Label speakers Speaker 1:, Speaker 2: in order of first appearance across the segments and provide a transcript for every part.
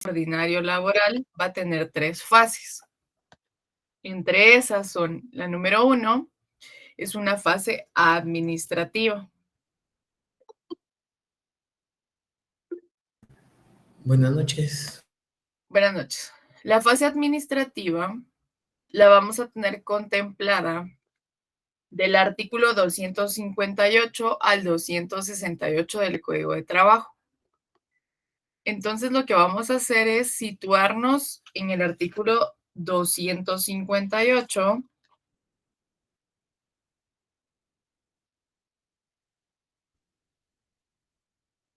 Speaker 1: ordinario laboral va a tener 3 fases. Entre esas son, la número uno es una fase administrativa.
Speaker 2: Buenas noches.
Speaker 1: Buenas noches. La fase administrativa la vamos a tener contemplada del artículo 258 al 268 del Código de Trabajo. Entonces, lo que vamos a hacer es situarnos en el artículo 258.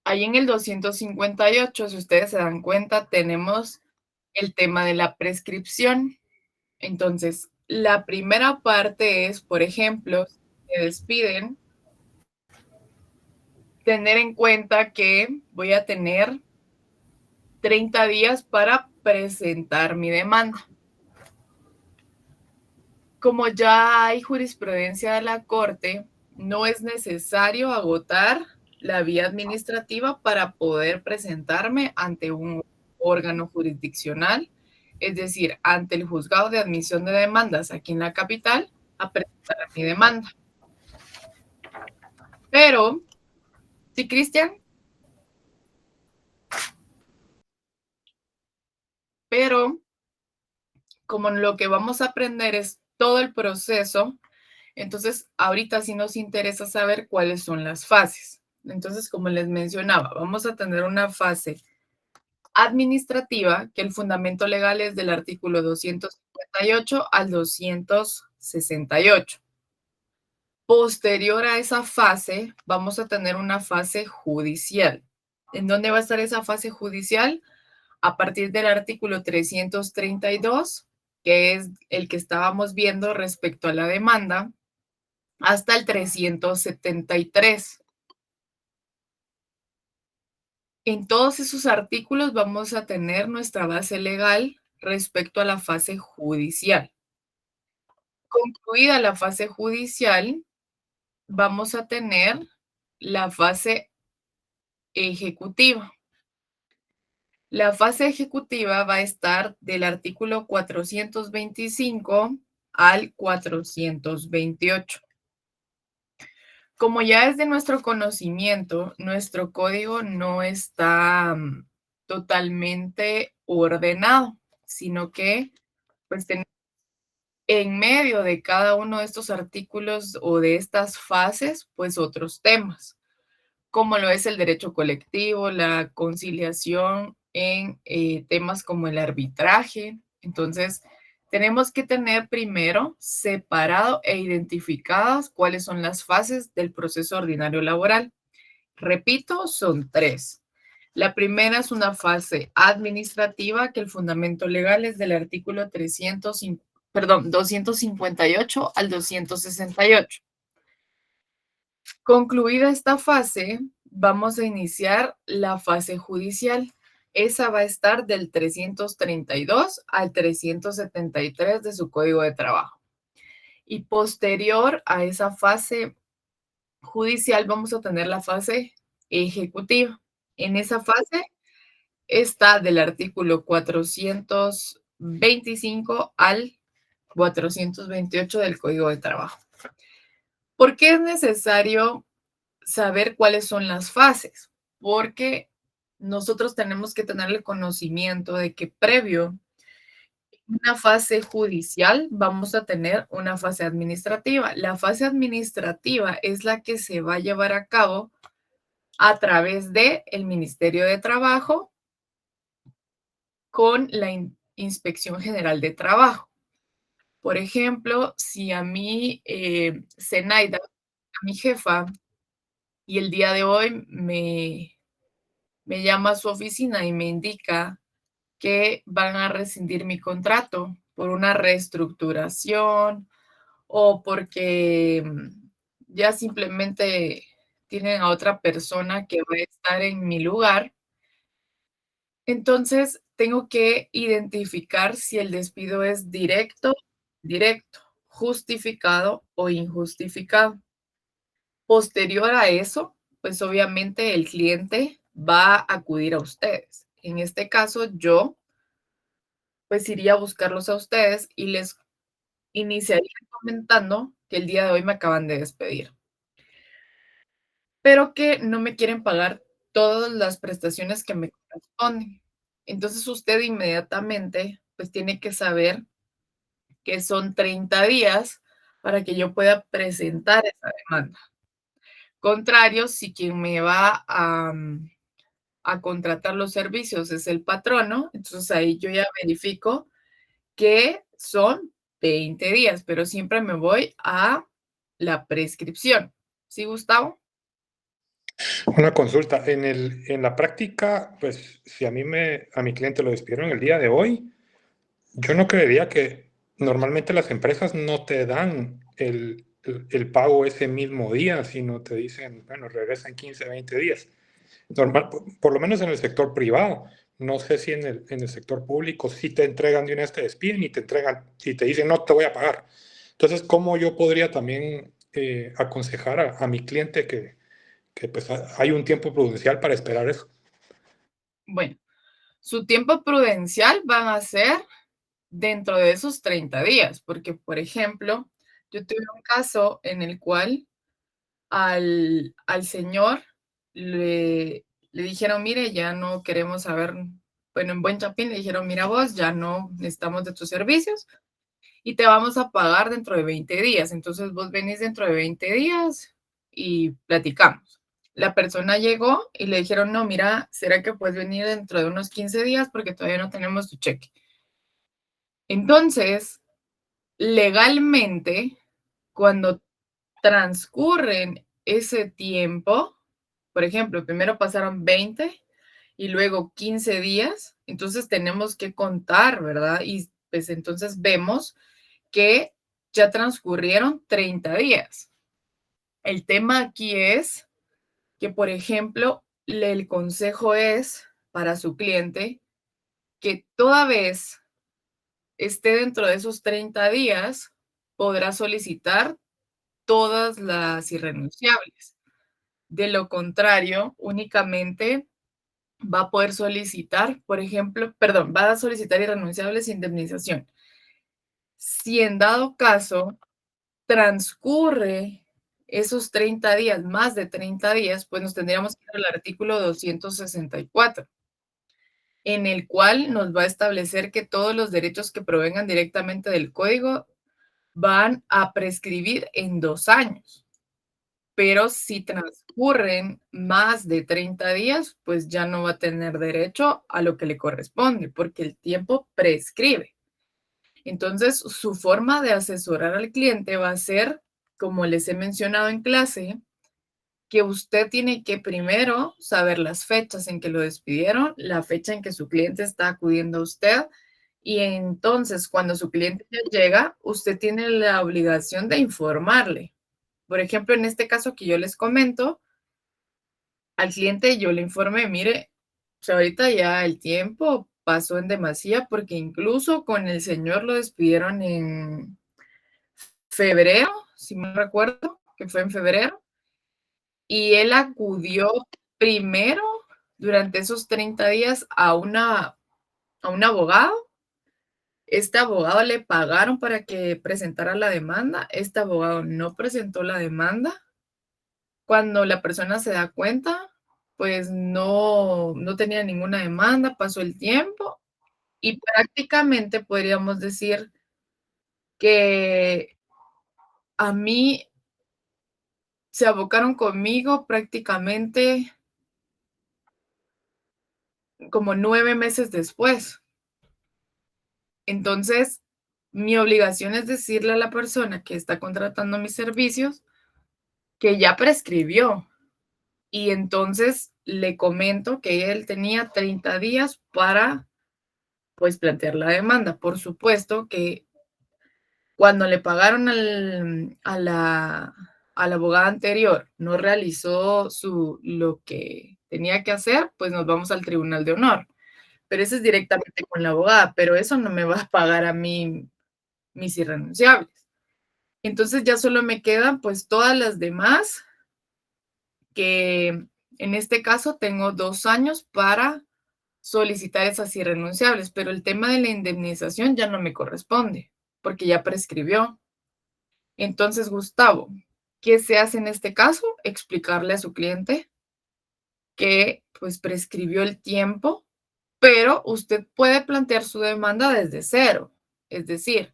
Speaker 1: Ahí en el 258, si ustedes se dan cuenta, tenemos el tema de la prescripción. Entonces, la primera parte es, por ejemplo, si me despiden, tener en cuenta que voy a tener 30 días para presentar mi demanda. Como ya hay jurisprudencia de la Corte, no es necesario agotar la vía administrativa para poder presentarme ante un órgano jurisdiccional, es decir, ante el juzgado de admisión de demandas aquí en la capital, a presentar mi demanda. Pero, ¿sí, Cristian? Pero, como lo que vamos a aprender es todo el proceso, entonces ahorita sí nos interesa saber cuáles son las fases. Entonces, como les mencionaba, vamos a tener una fase administrativa, que el fundamento legal es del artículo 258 al 268. Posterior a esa fase, vamos a tener una fase judicial. ¿En dónde va a estar esa fase judicial? A partir del artículo 332, que es el que estábamos viendo respecto a la demanda, hasta el 373. En todos esos artículos vamos a tener nuestra base legal respecto a la fase judicial. Concluida la fase judicial, vamos a tener la fase ejecutiva. La fase ejecutiva va a estar del artículo 425 al 428. Como ya es de nuestro conocimiento, nuestro código no está totalmente ordenado, sino que pues en medio de cada uno de estos artículos o de estas fases, pues otros temas, como lo es el derecho colectivo, la conciliación en temas como el arbitraje. Entonces, tenemos que tener primero separado e identificadas cuáles son las fases del proceso ordinario laboral. Repito, son 3. La primera es una fase administrativa, que el fundamento legal es del artículo 258 al 268. Concluida esta fase, vamos a iniciar la fase judicial. Esa va a estar del 332 al 373 de su Código de Trabajo. Y posterior a esa fase judicial vamos a tener la fase ejecutiva. En esa fase está del artículo 425 al 428 del Código de Trabajo. ¿Por qué es necesario saber cuáles son las fases? Porque nosotros tenemos que tener el conocimiento de que previo a una fase judicial vamos a tener una fase administrativa. La fase administrativa es la que se va a llevar a cabo a través del Ministerio de Trabajo con la Inspección General de Trabajo. Por ejemplo, si a mí, Zenaida, a mi jefa, y el día de hoy me llama a su oficina y me indica que van a rescindir mi contrato por una reestructuración o porque ya simplemente tienen a otra persona que va a estar en mi lugar. Entonces, tengo que identificar si el despido es directo, justificado o injustificado. Posterior a eso, pues obviamente el cliente va a acudir a ustedes. en este caso, yo, pues, iría a buscarlos a ustedes y les iniciaría comentando que el día de hoy me acaban de despedir, pero que no me quieren pagar todas las prestaciones que me corresponden. Entonces, usted inmediatamente, pues, tiene que saber que son 30 días para que yo pueda presentar esa demanda. Contrario, si quien me va a contratar los servicios es el patrono, entonces ahí yo ya verifico que son 20 días, pero siempre me voy a la prescripción. ¿Sí, Gustavo?
Speaker 3: Una consulta, en la práctica, pues si a mi cliente lo despidieron el día de hoy, yo no creería que normalmente las empresas no te dan el pago ese mismo día, sino te dicen, bueno, regresa en 15, 20 días. Normal, por lo menos en el sector privado. No sé si en el sector público sí te entregan de una vez, te despiden y te entregan y te dicen, no te voy a pagar. Entonces, ¿cómo yo podría también aconsejar a mi cliente que pues hay un tiempo prudencial para esperar eso?
Speaker 1: Bueno, su tiempo prudencial van a ser dentro de esos 30 días, porque, por ejemplo, yo tuve un caso en el cual al señor le dijeron: "Mire, ya no queremos saber", bueno, en buen chapín le dijeron: "Mira vos, ya no necesitamos de tus servicios y te vamos a pagar dentro de 20 días. Entonces, vos venís dentro de 20 días y platicamos". La persona llegó y le dijeron: "No, mira, ¿será que puedes venir dentro de unos 15 días? Porque todavía no tenemos tu cheque". Entonces, legalmente, cuando transcurren ese tiempo, por ejemplo, primero pasaron 20 y luego 15 días, entonces tenemos que contar, ¿verdad? Y pues entonces vemos que ya transcurrieron 30 días. El tema aquí es que, por ejemplo, el consejo es para su cliente que toda vez esté dentro de esos 30 días, podrá solicitar todas las irrenunciables. De lo contrario, únicamente va a poder solicitar, por ejemplo, perdón, va a solicitar irrenunciables e indemnización. Si en dado caso transcurre esos 30 días, más de 30 días, pues nos tendríamos que ir al artículo 264, en el cual nos va a establecer que todos los derechos que provengan directamente del código van a prescribir en 2 años. Pero si transcurren más de 30 días, pues ya no va a tener derecho a lo que le corresponde, porque el tiempo prescribe. Entonces, su forma de asesorar al cliente va a ser, como les he mencionado en clase, que usted tiene que primero saber las fechas en que lo despidieron, la fecha en que su cliente está acudiendo a usted, y entonces cuando su cliente ya llega, usted tiene la obligación de informarle. Por ejemplo, en este caso que yo les comento, al cliente yo le informé, mire, o sea, ahorita ya el tiempo pasó en demasía porque incluso con el señor lo despidieron en febrero, si me recuerdo, que fue en febrero, y él acudió primero durante esos 30 días a un abogado. Este abogado le pagaron para que presentara la demanda. Este abogado no presentó la demanda. Cuando la persona se da cuenta, pues no tenía ninguna demanda, pasó el tiempo y prácticamente podríamos decir que a mí se abocaron conmigo prácticamente como 9 meses después. Entonces, mi obligación es decirle a la persona que está contratando mis servicios que ya prescribió. Y entonces le comento que él tenía 30 días para, pues, plantear la demanda. Por supuesto que cuando le pagaron a la abogada anterior, no realizó lo que tenía que hacer, pues nos vamos al tribunal de honor. Pero eso es directamente con la abogada, pero eso no me va a pagar a mí mis irrenunciables. Entonces ya solo me quedan pues todas las demás, que en este caso tengo 2 años para solicitar esas irrenunciables, pero el tema de la indemnización ya no me corresponde, porque ya prescribió. Entonces, Gustavo, ¿qué se hace en este caso? Explicarle a su cliente que pues prescribió el tiempo, pero usted puede plantear su demanda desde cero. Es decir,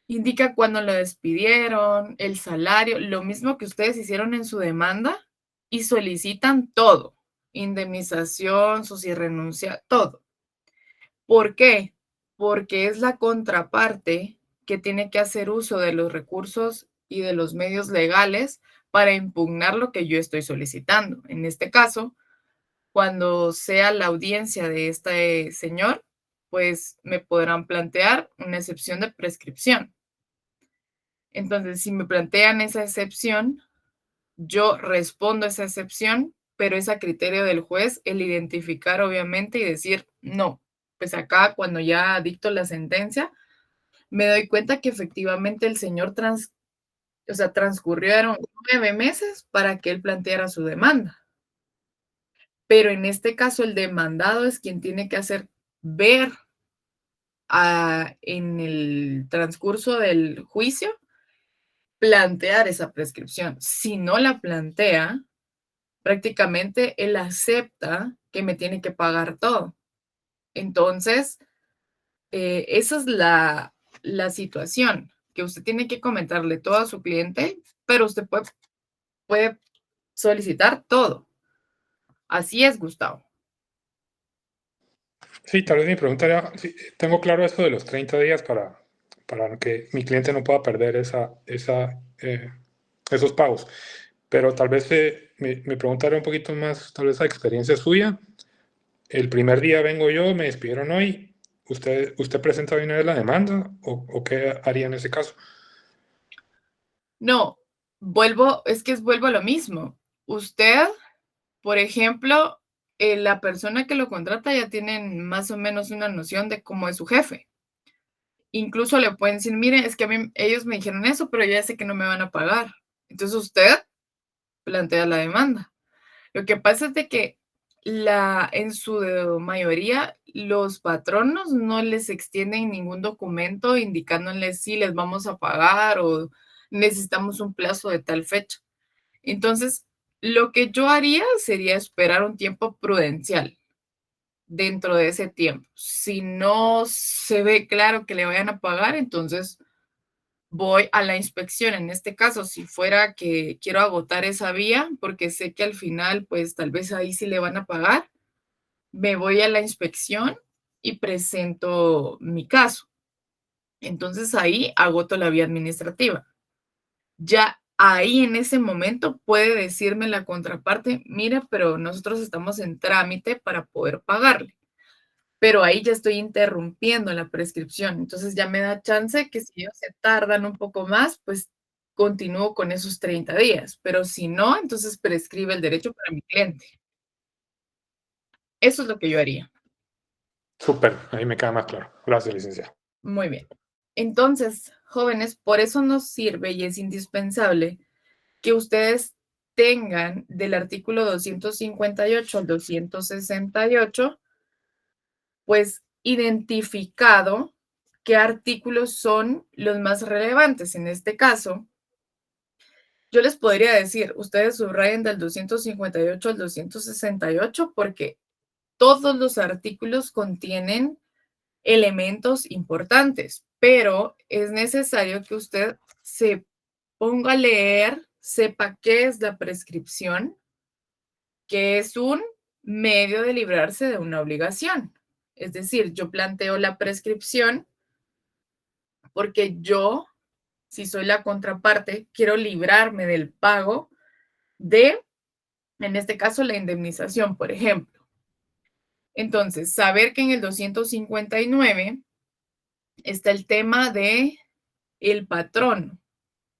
Speaker 1: indica cuándo lo despidieron, el salario, lo mismo que ustedes hicieron en su demanda y solicitan todo, indemnización, sus renuncia, todo. ¿Por qué? Porque es la contraparte que tiene que hacer uso de los recursos y de los medios legales para impugnar lo que yo estoy solicitando. En este caso, cuando sea la audiencia de este señor, pues me podrán plantear una excepción de prescripción. Entonces, si me plantean esa excepción, yo respondo a esa excepción, pero es a criterio del juez el identificar, obviamente, y decir, no, pues acá cuando ya dicto la sentencia, me doy cuenta que efectivamente el señor o sea, transcurrieron 9 meses para que él planteara su demanda. Pero en este caso, el demandado es quien tiene que hacer ver en el transcurso del juicio, plantear esa prescripción. Si no la plantea, prácticamente él acepta que me tiene que pagar todo. Entonces, esa es la situación, que usted tiene que comentarle todo a su cliente, pero usted puede solicitar todo. Así es, Gustavo.
Speaker 3: Sí, tal vez mi pregunta era, sí, tengo claro esto de los 30 días para que mi cliente no pueda perder esos pagos, pero tal vez mi pregunta era un poquito más, tal vez a experiencia suya. El primer día vengo yo, me despidieron hoy, ¿usted presenta de una vez la demanda o qué haría en ese caso?
Speaker 1: No, vuelvo a lo mismo. Usted, por ejemplo, la persona que lo contrata ya tienen más o menos una noción de cómo es su jefe. Incluso le pueden decir, mire, es que a mí ellos me dijeron eso, pero ya sé que no me van a pagar. Entonces usted plantea la demanda. Lo que pasa es de que en su mayoría, los patronos no les extienden ningún documento indicándoles si les vamos a pagar o necesitamos un plazo de tal fecha. Entonces, lo que yo haría sería esperar un tiempo prudencial dentro de ese tiempo. Si no se ve claro que le vayan a pagar, entonces voy a la inspección. En este caso, si fuera que quiero agotar esa vía, porque sé que al final, pues tal vez ahí sí le van a pagar, me voy a la inspección y presento mi caso. Entonces ahí agoto la vía administrativa. Ya ahí en ese momento puede decirme la contraparte, mira, pero nosotros estamos en trámite para poder pagarle. Pero ahí ya estoy interrumpiendo la prescripción. Entonces ya me da chance que si ellos se tardan un poco más, pues continúo con esos 30 días. Pero si no, entonces prescribe el derecho para mi cliente. Eso es lo que yo haría.
Speaker 3: Súper, ahí me queda más claro. Gracias, licenciado.
Speaker 1: Muy bien. Entonces, jóvenes, por eso nos sirve y es indispensable que ustedes tengan del artículo 258 al 268 pues identificado qué artículos son los más relevantes. En este caso, yo les podría decir, ustedes subrayen del 258 al 268 porque todos los artículos contienen elementos importantes, pero es necesario que usted se ponga a leer, sepa qué es la prescripción, que es un medio de librarse de una obligación. Es decir, yo planteo la prescripción porque yo, si soy la contraparte, quiero librarme del pago de, en este caso, la indemnización, por ejemplo. Entonces, saber que en el 259 está el tema de el patrón,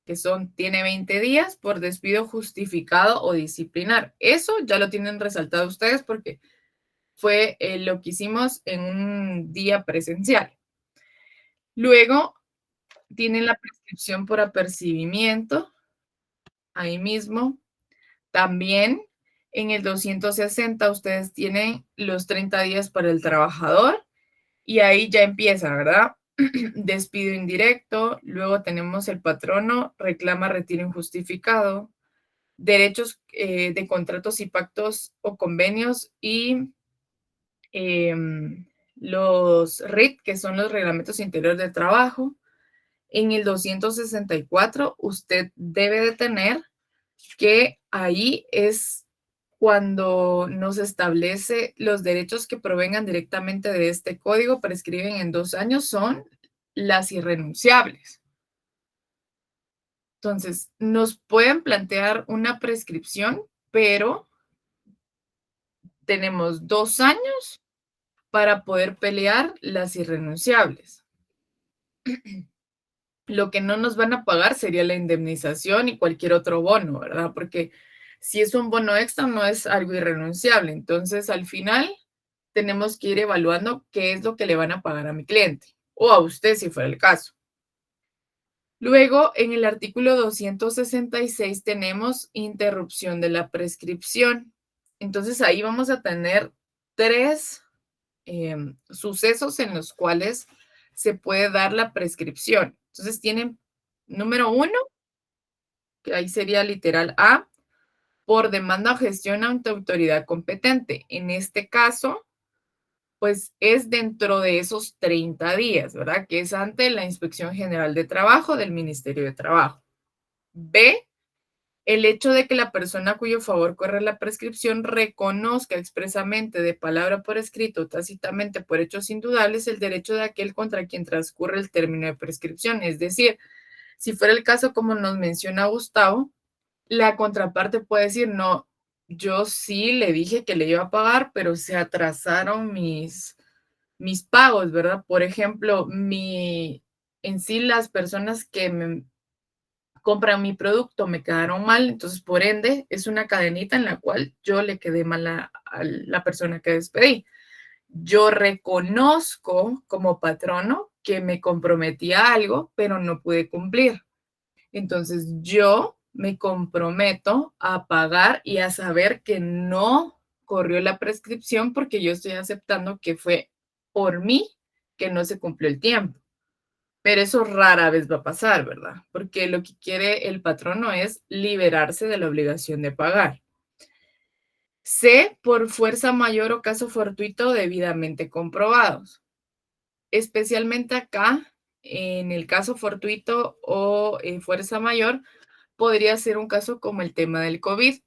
Speaker 1: que tiene 20 días por despido justificado o disciplinar. Eso ya lo tienen resaltado ustedes porque fue lo que hicimos en un día presencial. Luego tienen la prescripción por apercibimiento, ahí mismo. También En el 260 ustedes tienen los 30 días para el trabajador y ahí ya empieza, ¿verdad? Despido indirecto, luego tenemos el patrono, reclama retiro injustificado, derechos de contratos y pactos o convenios y los RIT, que son los reglamentos interiores de trabajo. En el 264 usted debe de tener que ahí es cuando nos establece los derechos que provengan directamente de este código, prescriben en 2 años, son las irrenunciables. Entonces, nos pueden plantear una prescripción, pero tenemos 2 años para poder pelear las irrenunciables. Lo que no nos van a pagar sería la indemnización y cualquier otro bono, ¿verdad? Porque si es un bono extra, no es algo irrenunciable. Entonces, al final, tenemos que ir evaluando qué es lo que le van a pagar a mi cliente o a usted, si fuera el caso. Luego, en el artículo 266 tenemos interrupción de la prescripción. Entonces, ahí vamos a tener 3 sucesos en los cuales se puede dar la prescripción. Entonces, tienen número 1, que ahí sería literal A, por demanda o gestión ante autoridad competente. En este caso, pues es dentro de esos 30 días, ¿verdad? Que es ante la Inspección General de Trabajo del Ministerio de Trabajo. B, el hecho de que la persona a cuyo favor corre la prescripción reconozca expresamente de palabra por escrito, tácitamente por hechos indudables, el derecho de aquel contra quien transcurre el término de prescripción. Es decir, si fuera el caso como nos menciona Gustavo, la contraparte puede decir, no, yo sí le dije que le iba a pagar, pero se atrasaron mis pagos, ¿verdad? Por ejemplo, en sí las personas que me compran mi producto me quedaron mal, entonces por ende es una cadenita en la cual yo le quedé mal a la persona que despedí. Yo reconozco como patrono que me comprometí a algo, pero no pude cumplir. Entonces yo me comprometo a pagar y a saber que no corrió la prescripción porque yo estoy aceptando que fue por mí que no se cumplió el tiempo. Pero eso rara vez va a pasar, ¿verdad? Porque lo que quiere el patrono es liberarse de la obligación de pagar. C, por fuerza mayor o caso fortuito debidamente comprobados. Especialmente acá, en el caso fortuito o fuerza mayor, podría ser un caso como el tema del COVID.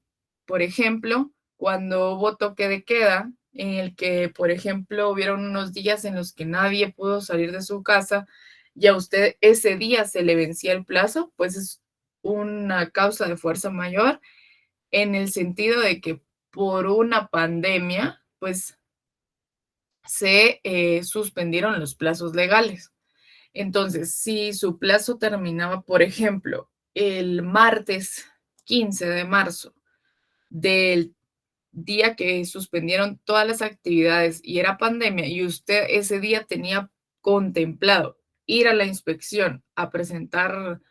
Speaker 1: Por ejemplo, cuando hubo toque de queda, en el que, por ejemplo, hubieron unos días en los que nadie pudo salir de su casa y a usted ese día se le vencía el plazo, pues es una causa de fuerza mayor en el sentido de que por una pandemia, pues se suspendieron los plazos legales. Entonces, si su plazo terminaba, por ejemplo, el martes 15 de marzo del día que suspendieron todas las actividades y era pandemia y usted ese día tenía contemplado ir a la inspección a presentar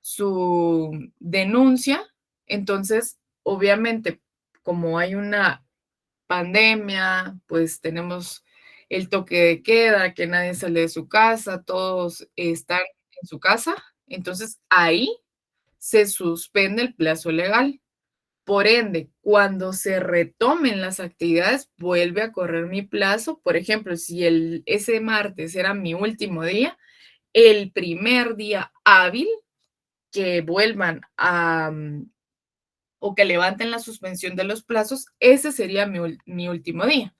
Speaker 1: su denuncia, entonces, obviamente, como hay una pandemia, pues tenemos el toque de queda, que nadie sale de su casa, todos están en su casa, entonces ahí se suspende el plazo legal. Por ende, cuando se retomen las actividades, vuelve a correr mi plazo. Por ejemplo, si ese martes era mi último día, el primer día hábil que vuelvan o que levanten la suspensión de los plazos, ese sería mi último día.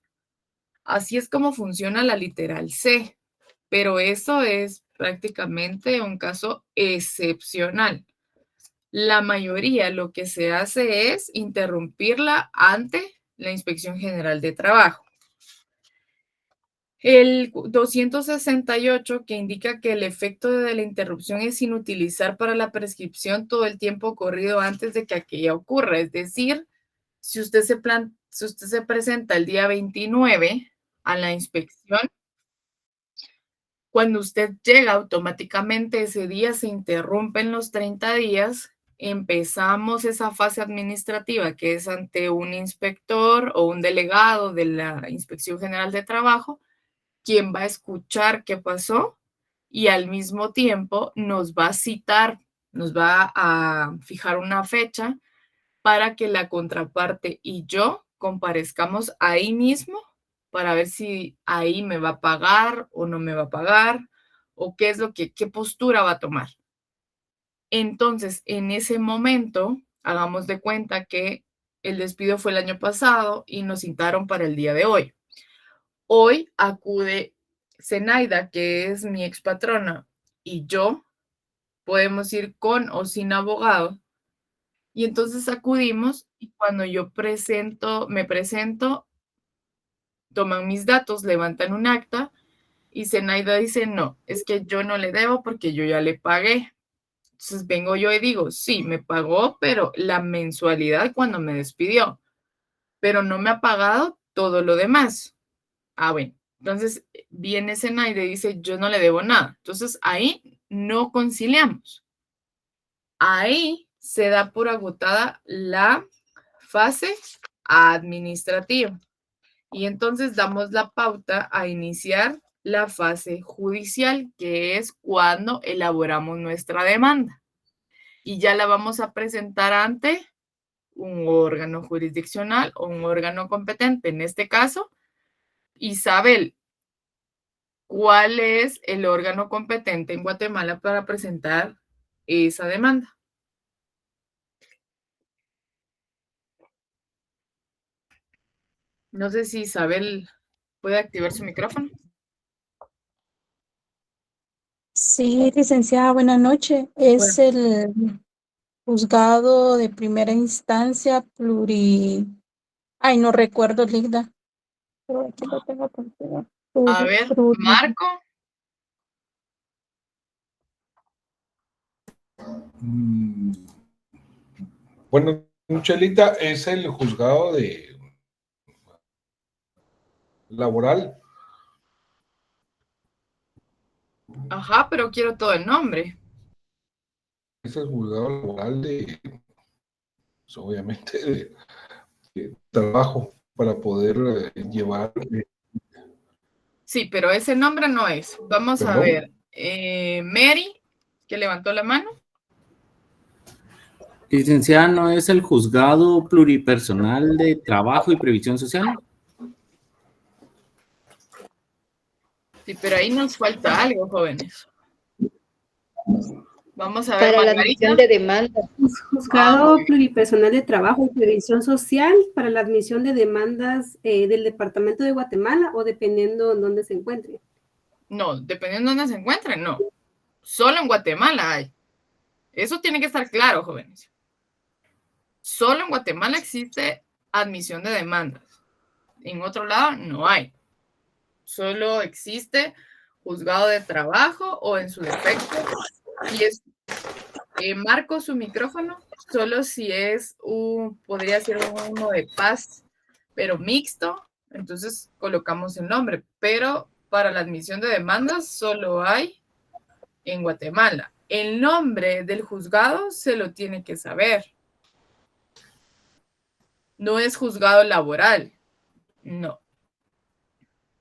Speaker 1: Así es como funciona la literal C, pero eso es prácticamente un caso excepcional. La mayoría lo que se hace es interrumpirla ante la Inspección General de Trabajo. El 268, que indica que el efecto de la interrupción es inutilizar para la prescripción todo el tiempo corrido antes de que aquella ocurra. Es decir, si usted se presenta el día 29 a la inspección, cuando usted llega automáticamente ese día se interrumpen los 30 días empezamos esa fase administrativa, que es ante un inspector o un delegado de la Inspección General de Trabajo, quien va a escuchar qué pasó y al mismo tiempo nos va a citar, nos va a fijar una fecha para que la contraparte y yo comparezcamos ahí mismo para ver si ahí me va a pagar o no me va a pagar o qué es lo que, qué postura va a tomar. Entonces, en ese momento, hagamos de cuenta que el despido fue el año pasado y nos citaron para el día de hoy. Hoy acude Zenaida, que es mi expatrona, y yo podemos ir con o sin abogado. Y entonces acudimos y cuando yo me presento, toman mis datos, levantan un acta y Zenaida dice, no, es que yo no le debo porque yo ya le pagué. Entonces vengo yo y digo, sí, me pagó, pero la mensualidad cuando me despidió, pero no me ha pagado todo lo demás. Ah, bueno, entonces viene Zenaida y dice, yo no le debo nada. Entonces ahí no conciliamos. Ahí se da por agotada la fase administrativa. Y entonces damos la pauta a iniciar la fase judicial, que es cuando elaboramos nuestra demanda. Y ya la vamos a presentar ante un órgano jurisdiccional o un órgano competente. En este caso, Isabel, ¿cuál es el órgano competente en Guatemala para presentar esa demanda? No sé si Isabel puede activar su micrófono.
Speaker 4: Sí, licenciada, buenas noches.
Speaker 1: Bueno,
Speaker 4: Es el juzgado de primera instancia Ay, no recuerdo, Ligda. Pero aquí lo tengo contigo.
Speaker 1: a ver, Marco.
Speaker 5: Bueno, Chelita, es el juzgado de laboral.
Speaker 1: Ajá, pero quiero todo el nombre.
Speaker 5: Es el juzgado laboral pues, obviamente, de trabajo para poder llevar.
Speaker 1: Sí, pero ese nombre no es. Vamos a
Speaker 5: ¿Perdón?
Speaker 1: ver. Mary, que levantó la mano.
Speaker 6: Licenciada, ¿no es el Juzgado Pluripersonal de Trabajo y Previsión Social?
Speaker 1: Sí, pero ahí nos falta algo, jóvenes. Vamos a ver,
Speaker 7: Para la
Speaker 1: Margarita.
Speaker 7: admisión de demandas.
Speaker 8: Juzgado Pluripersonal de Trabajo y Previsión Social para la admisión de demandas del Departamento de Guatemala o dependiendo en dónde se encuentre.
Speaker 1: No, dependiendo de dónde se encuentren, no. Solo en Guatemala hay. Eso tiene que estar claro, jóvenes. Solo en Guatemala existe admisión de demandas. En otro lado no hay. Solo existe juzgado de trabajo o en su defecto. Y es marco su micrófono, solo si es podría ser uno de paz, pero mixto, entonces colocamos el nombre, pero para la admisión de demandas solo hay en Guatemala. El nombre del juzgado se lo tiene que saber. No es juzgado laboral, no.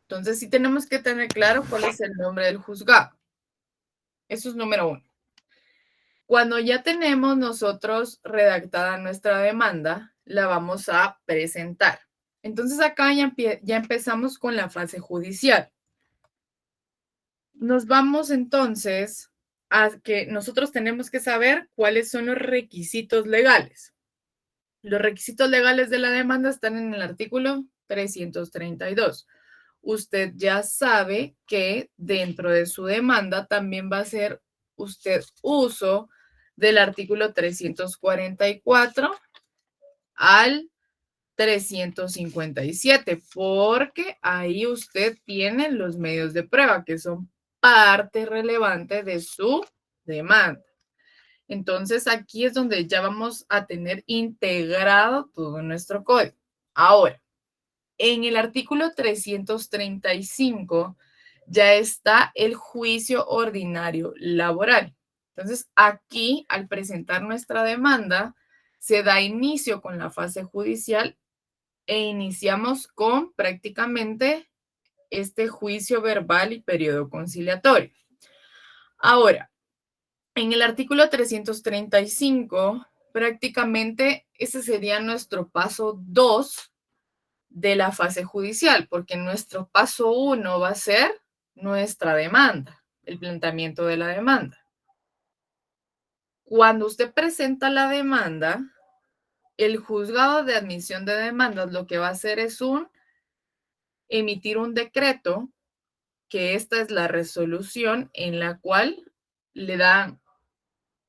Speaker 1: Entonces sí tenemos que tener claro cuál es el nombre del juzgado. Eso es número uno. Cuando ya tenemos nosotros redactada nuestra demanda, la vamos a presentar. Entonces acá ya empezamos con la fase judicial. Nos vamos entonces a que nosotros tenemos que saber cuáles son los requisitos legales. Los requisitos legales de la demanda están en el artículo 332. Usted ya sabe que dentro de su demanda también va a hacer usted uso del artículo 344 al 357, porque ahí usted tiene los medios de prueba que son parte relevante de su demanda. Entonces, aquí es donde ya vamos a tener integrado todo nuestro código. Ahora, en el artículo 335 ya está el juicio ordinario laboral. Entonces, aquí, al presentar nuestra demanda, se da inicio con la fase judicial e iniciamos con prácticamente este juicio verbal y periodo conciliatorio. Ahora, en el artículo 335, prácticamente ese sería nuestro paso 2 de la fase judicial, porque nuestro paso 1 va a ser nuestra demanda, el planteamiento de la demanda. Cuando usted presenta la demanda, el juzgado de admisión de demandas lo que va a hacer es emitir un decreto, que esta es la resolución en la cual le dan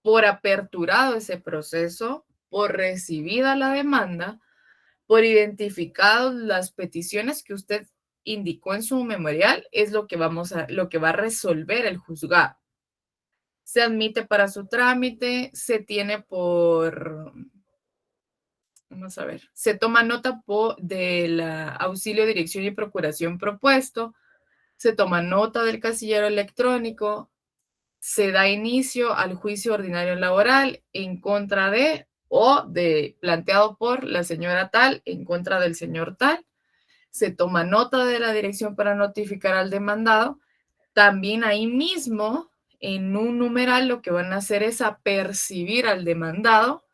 Speaker 1: por aperturado ese proceso, por recibida la demanda, por identificadas las peticiones que usted indicó en su memorial, es lo que va a resolver el juzgado. Se admite para su trámite, se tiene por, vamos a ver, se toma nota del auxilio, dirección y procuración propuesto, se toma nota del casillero electrónico, se da inicio al juicio ordinario laboral en contra de o planteado por la señora tal en contra del señor tal, se toma nota de la dirección para notificar al demandado. También ahí mismo, en un numeral, lo que van a hacer es apercibir al demandado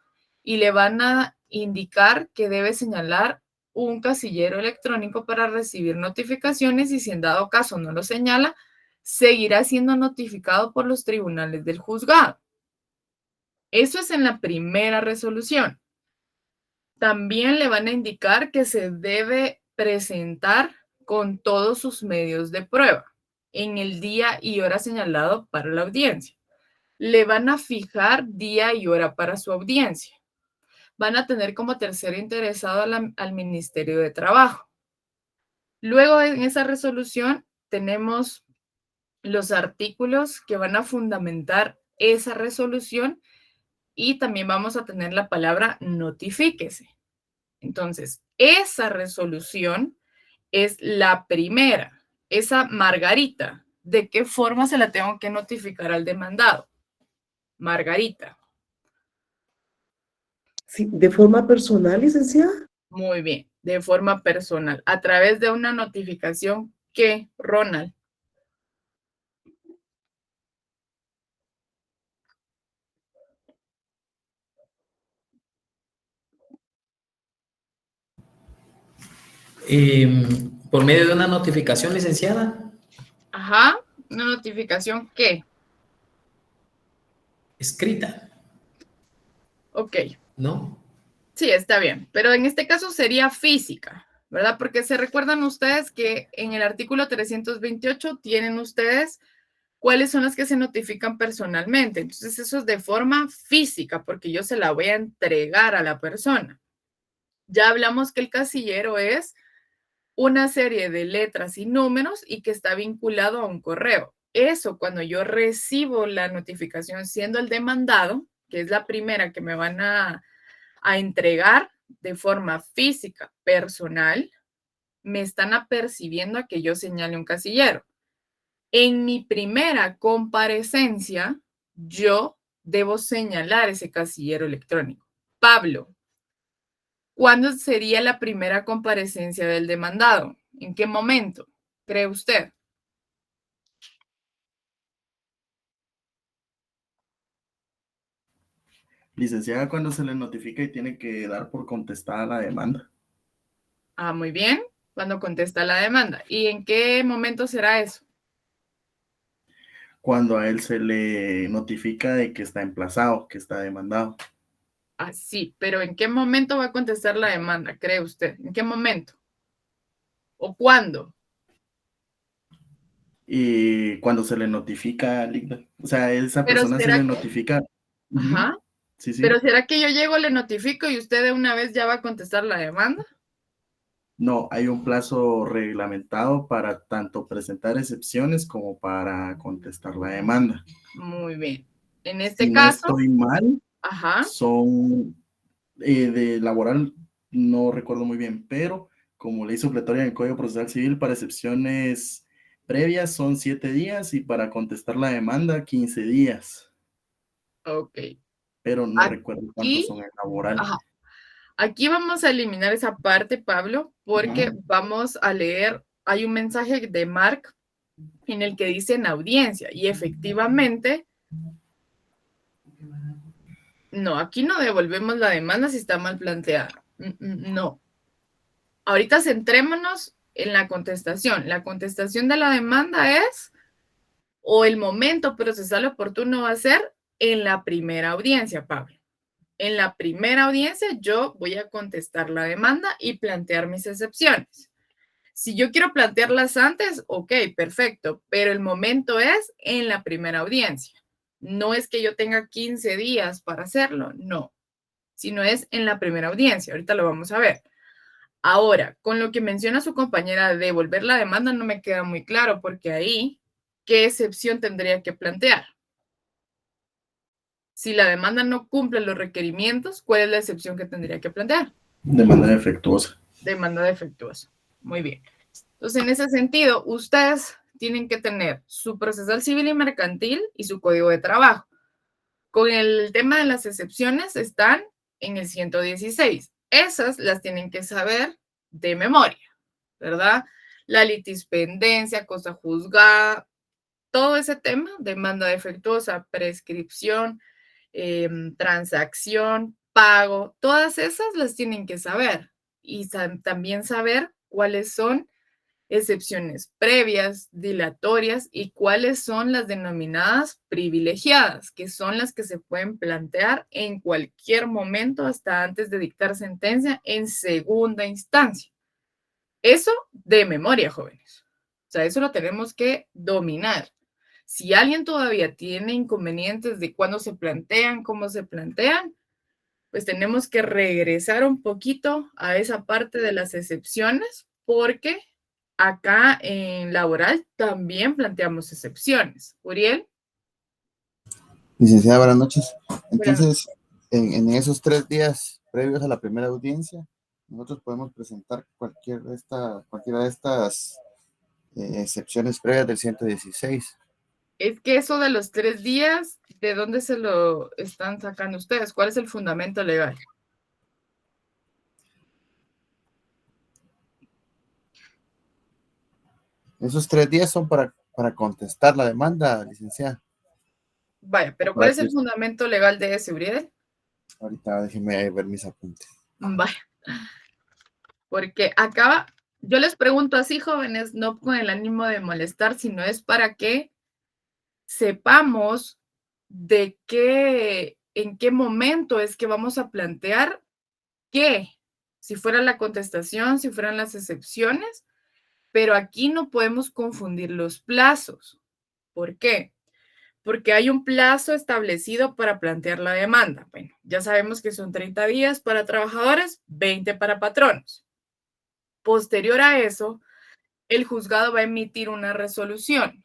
Speaker 1: y le van a indicar que debe señalar un casillero electrónico para recibir notificaciones y si en dado caso no lo señala, seguirá siendo notificado por los tribunales del juzgado. Eso es en la primera resolución. También le van a indicar que se debe presentar con todos sus medios de prueba en el día y hora señalado para la audiencia. Le van a fijar día y hora para su audiencia. Van a tener como tercero interesado al Ministerio de Trabajo. Luego en esa resolución tenemos los artículos que van a fundamentar esa resolución y también vamos a tener la palabra notifíquese. Entonces, esa resolución es la primera, esa Margarita. ¿De qué forma se la tengo que notificar al demandado? Margarita.
Speaker 2: Sí, de forma personal, licenciada.
Speaker 1: Muy bien, de forma personal, a través de una notificación que, Ronald.
Speaker 2: Por medio de una notificación, licenciada.
Speaker 1: Ajá, una notificación que.
Speaker 2: Escrita,
Speaker 1: Ok,
Speaker 2: ¿no?
Speaker 1: sí, está bien, pero en este caso sería física, ¿verdad? Porque se recuerdan ustedes que en el artículo 328 tienen ustedes cuáles son las que se notifican personalmente. Entonces, eso es de forma física, porque yo se la voy a entregar a la persona. Ya hablamos que el casillero es una serie de letras y números y que está vinculado a un correo. Eso, cuando yo recibo la notificación siendo el demandado, que es la primera que me van a entregar de forma física, personal, me están apercibiendo a que yo señale un casillero. En mi primera comparecencia, yo debo señalar ese casillero electrónico. Pablo, ¿cuándo sería la primera comparecencia del demandado? ¿En qué momento cree usted?
Speaker 7: Licenciada, cuando se le notifica y tiene que dar por contestada la demanda.
Speaker 1: Ah, muy bien, cuando contesta la demanda. ¿Y en qué momento será eso?
Speaker 7: Cuando a él se le notifica de que está emplazado, que está demandado.
Speaker 1: Ah, sí, pero ¿en qué momento va a contestar la demanda, cree usted? ¿En qué momento? ¿O cuándo?
Speaker 7: Y cuando se le notifica, Ligda, o sea, a esa
Speaker 1: Pero
Speaker 7: persona se
Speaker 1: será
Speaker 7: le
Speaker 1: que,
Speaker 7: notifica.
Speaker 1: ajá,
Speaker 7: Sí, sí.
Speaker 1: pero ¿será que yo llego, le notifico y usted de una vez ya va a contestar la demanda?
Speaker 7: No, hay un plazo reglamentado para tanto presentar excepciones como para contestar la demanda.
Speaker 1: Muy bien. En este
Speaker 7: Si no
Speaker 1: caso,
Speaker 7: estoy mal,
Speaker 1: ajá,
Speaker 7: son de laboral, no recuerdo muy bien, pero como ley supletoria en el Código Procesal Civil, para excepciones previas son 7 días y para contestar la demanda 15 días.
Speaker 1: Ok.
Speaker 7: pero no
Speaker 1: Aquí-
Speaker 7: recuerdo cuántos son en laboral.
Speaker 1: Ajá. Aquí vamos a eliminar esa parte, Pablo, porque
Speaker 7: Ujú.
Speaker 1: vamos a leer, hay un mensaje de Mark en el que dice en audiencia y efectivamente, no, aquí no devolvemos la demanda si está mal planteada. No. Ahorita centrémonos en la contestación. La contestación de la demanda es, o el momento procesal oportuno va a ser en la primera audiencia, Pablo. En la primera audiencia yo voy a contestar la demanda y plantear mis excepciones. Si yo quiero plantearlas antes, ok, perfecto, pero el momento es en la primera audiencia. No es que yo tenga 15 días para hacerlo, no, sino es en la primera audiencia. Ahorita lo vamos a ver. Ahora, con lo que menciona su compañera de devolver la demanda no me queda muy claro, porque ahí, ¿qué excepción tendría que plantear? Si la demanda no cumple los requerimientos, ¿cuál es la excepción que tendría que plantear?
Speaker 7: Demanda defectuosa.
Speaker 1: Demanda defectuosa. Muy bien. Entonces, en ese sentido, ustedes tienen que tener su procesal civil y mercantil y su código de trabajo. Con el tema de las excepciones están en el 116. Esas las tienen que saber de memoria, ¿verdad? La litispendencia, cosa juzgada, todo ese tema, demanda defectuosa, prescripción, transacción, pago, todas esas las tienen que saber y también saber cuáles son excepciones previas, dilatorias y cuáles son las denominadas privilegiadas, que son las que se pueden plantear en cualquier momento hasta antes de dictar sentencia en segunda instancia. Eso de memoria, jóvenes. O sea, eso lo tenemos que dominar. Si alguien todavía tiene inconvenientes de cuándo se plantean, cómo se plantean, pues tenemos que regresar un poquito a esa parte de las excepciones, porque acá en laboral también planteamos excepciones. Uriel.
Speaker 9: Licenciada, buenas noches.
Speaker 1: Buenas noches.
Speaker 9: Entonces, en esos 3 días previos a la primera audiencia, nosotros podemos presentar cualquiera de estas excepciones previas del 116.
Speaker 1: Es que eso de los 3 días, ¿de dónde se lo están sacando ustedes? ¿Cuál es el fundamento legal?
Speaker 9: Esos 3 días son para contestar la demanda, licenciada.
Speaker 1: Vaya, pero ¿cuál es el fundamento legal de ese, Uriel?
Speaker 9: Ahorita déjeme ver mis apuntes.
Speaker 1: Vaya, porque acá yo les pregunto así, jóvenes, no con el ánimo de molestar, sino es para que sepamos de qué, en qué momento es que vamos a plantear qué, si fuera la contestación, si fueran las excepciones, pero aquí no podemos confundir los plazos. ¿Por qué? Porque hay un plazo establecido para plantear la demanda. Bueno, ya sabemos que son 30 días para trabajadores, 20 para patronos. Posterior a eso, el juzgado va a emitir una resolución.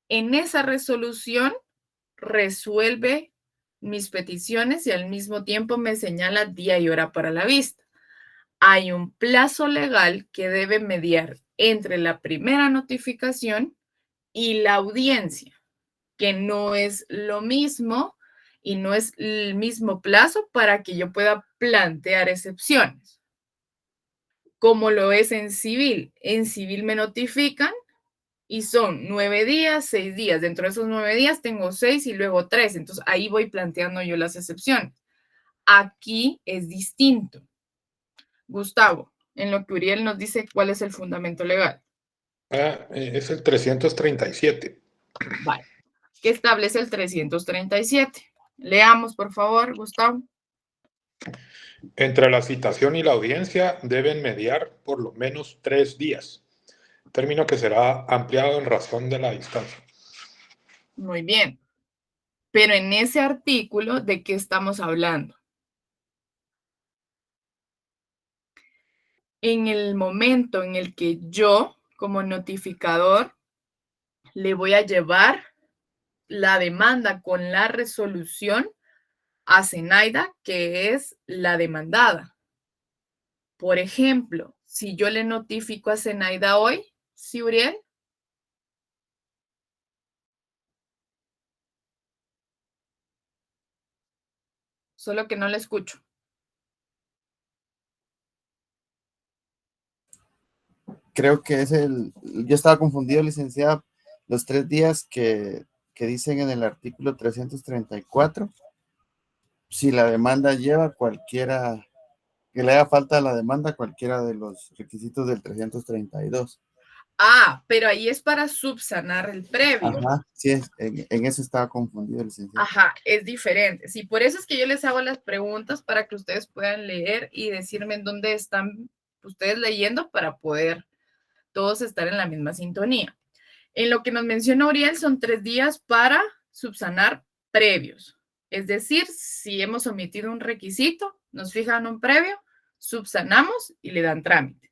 Speaker 1: En esa resolución resuelve mis peticiones y al mismo tiempo me señala día y hora para la vista. Hay un plazo legal que debe mediar entre la primera notificación y la audiencia, que no es lo mismo y no es el mismo plazo para que yo pueda plantear excepciones, como lo es en civil. En civil me notifican y son 9 días, 6 días. Dentro de esos 9 días tengo 6 y luego 3. Entonces ahí voy planteando yo las excepciones. Aquí es distinto. Gustavo, en lo que Uriel nos dice cuál es el fundamento legal.
Speaker 3: Es el 337.
Speaker 1: Vale. ¿Qué establece el 337? Leamos, por favor, Gustavo.
Speaker 3: Entre la citación y la audiencia deben mediar por lo menos 3 días, término que será ampliado en razón de la distancia.
Speaker 1: Muy bien. Pero en ese artículo, ¿de qué estamos hablando? En el momento en el que yo, como notificador, le voy a llevar la demanda con la resolución a Zenaida, que es la demandada. Por ejemplo, si yo le notifico a Zenaida hoy, ¿sí, Uriel? solo que no la escucho.
Speaker 9: Creo que yo estaba confundido, licenciada, los 3 días que dicen en el artículo 334, si la demanda lleva cualquiera, que le haga falta a la demanda cualquiera de los requisitos del 332.
Speaker 1: Ah, pero ahí es para subsanar el previo.
Speaker 9: Ajá, sí, en eso estaba confundido, licenciada.
Speaker 1: Ajá, es diferente. Sí, por eso es que yo les hago las preguntas para que ustedes puedan leer y decirme en dónde están ustedes leyendo para poder todos estar en la misma sintonía. En lo que nos menciona Uriel son 3 días para subsanar previos. Es decir, si hemos omitido un requisito, nos fijan un previo, subsanamos y le dan trámite.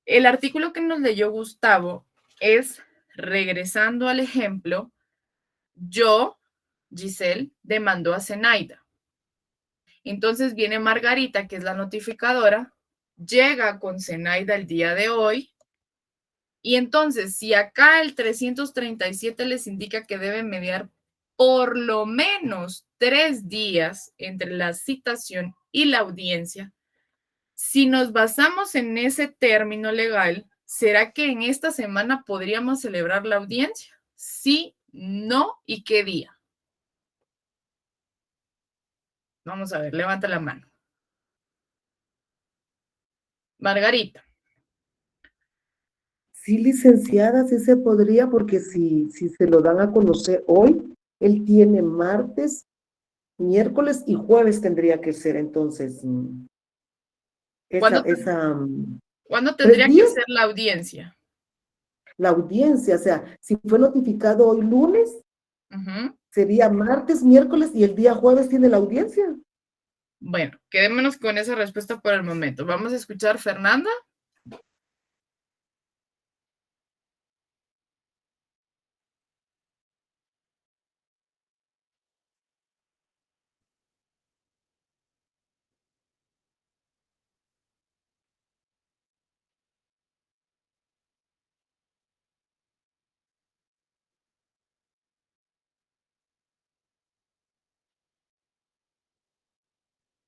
Speaker 1: El artículo que nos leyó Gustavo es, regresando al ejemplo, yo, Giselle, demandó a Zenaida. Entonces viene Margarita, que es la notificadora, llega con Zenaida el día de hoy. Y entonces, si acá el 337 les indica que deben mediar por lo menos 3 días entre la citación y la audiencia, si nos basamos en ese término legal, ¿será que en esta semana podríamos celebrar la audiencia? Sí, no y qué día. Vamos a ver, levanta la mano. Margarita.
Speaker 2: Sí, licenciada, sí se podría, porque si se lo dan a conocer hoy, él tiene martes, miércoles y jueves tendría que ser, entonces,
Speaker 1: ¿Cuándo
Speaker 2: 3
Speaker 1: tendría que
Speaker 2: días,
Speaker 1: ser la audiencia?
Speaker 2: la audiencia, o sea, si fue notificado hoy lunes,
Speaker 1: Ujú.
Speaker 2: sería martes, miércoles y el día jueves tiene la audiencia.
Speaker 1: Bueno, quedémonos con esa respuesta por el momento. Vamos a escuchar Fernanda.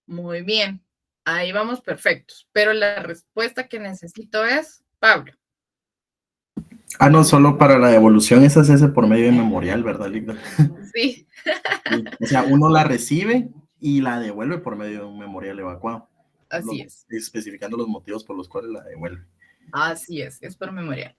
Speaker 1: Muy bien, ahí vamos perfectos. Pero la respuesta que necesito es, Pablo.
Speaker 7: Ah, no, solo para la devolución esa se hace por medio de memorial, ¿verdad, Ligda?
Speaker 1: Sí.
Speaker 7: Sí. O sea, uno la recibe y la devuelve por medio de un memorial evacuado.
Speaker 1: Así es.
Speaker 7: Especificando los motivos por los cuales la devuelve.
Speaker 1: Así es por memorial.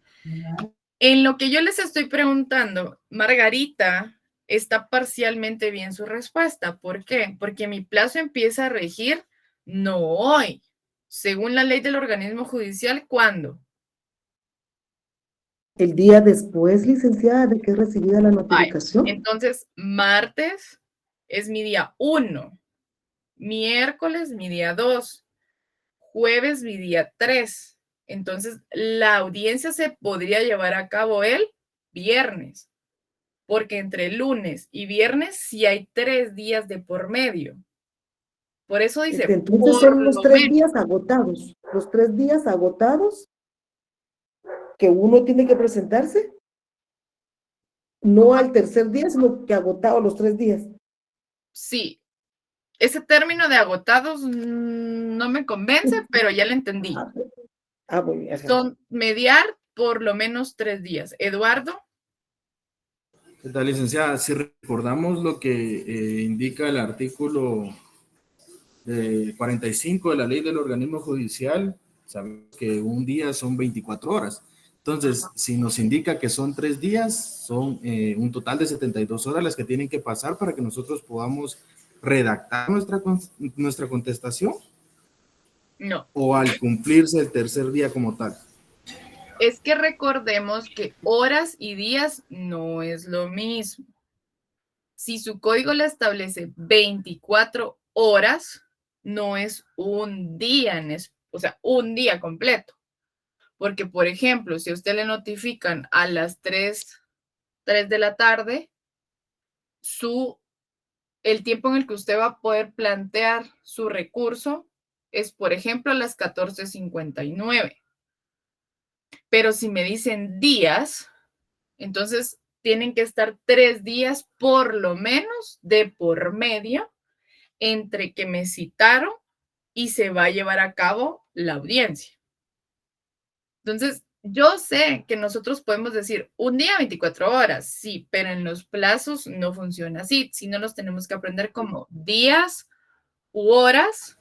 Speaker 1: En lo que yo les estoy preguntando, Margarita está parcialmente bien su respuesta. ¿Por qué? Porque mi plazo empieza a regir no hoy, según la ley del organismo judicial, ¿cuándo?
Speaker 2: El día después, licenciada, de que es recibida la
Speaker 1: Vale,
Speaker 2: notificación.
Speaker 1: entonces, martes es mi día 1, miércoles mi día 2, jueves mi día 3. Entonces, la audiencia se podría llevar a cabo el viernes, porque entre lunes y viernes sí hay 3 días de por medio. Por eso dice,
Speaker 2: Entonces son los 3 días agotados, los 3 días agotados que uno tiene que presentarse, no al tercer día, sino que agotado los 3 días.
Speaker 1: Sí, ese término de agotados no me convence, pero ya lo entendí.
Speaker 2: Muy bien.
Speaker 1: Son mediar por lo menos 3 días. Eduardo.
Speaker 6: ¿Qué tal, licenciada? Si recordamos lo que indica el artículo 45 de la ley del organismo judicial, sabemos que un día son 24 horas. Entonces, si nos indica que son 3 días, son un total de 72 horas las que tienen que pasar para que nosotros podamos redactar nuestra contestación.
Speaker 1: No.
Speaker 6: ¿O al cumplirse el tercer día como tal?
Speaker 1: Es que recordemos que horas y días no es lo mismo. Si su código le establece 24 horas, no es un día, o sea, un día completo. Porque, por ejemplo, si a usted le notifican a las 3 de la tarde, el tiempo en el que usted va a poder plantear su recurso es, por ejemplo, a las 14:59. Pero si me dicen días, entonces tienen que estar 3 días por lo menos de por medio entre que me citaron y se va a llevar a cabo la audiencia. Entonces, yo sé que nosotros podemos decir un día 24 horas, sí, pero en los plazos no funciona así, sino nos tenemos que aprender como días u horas,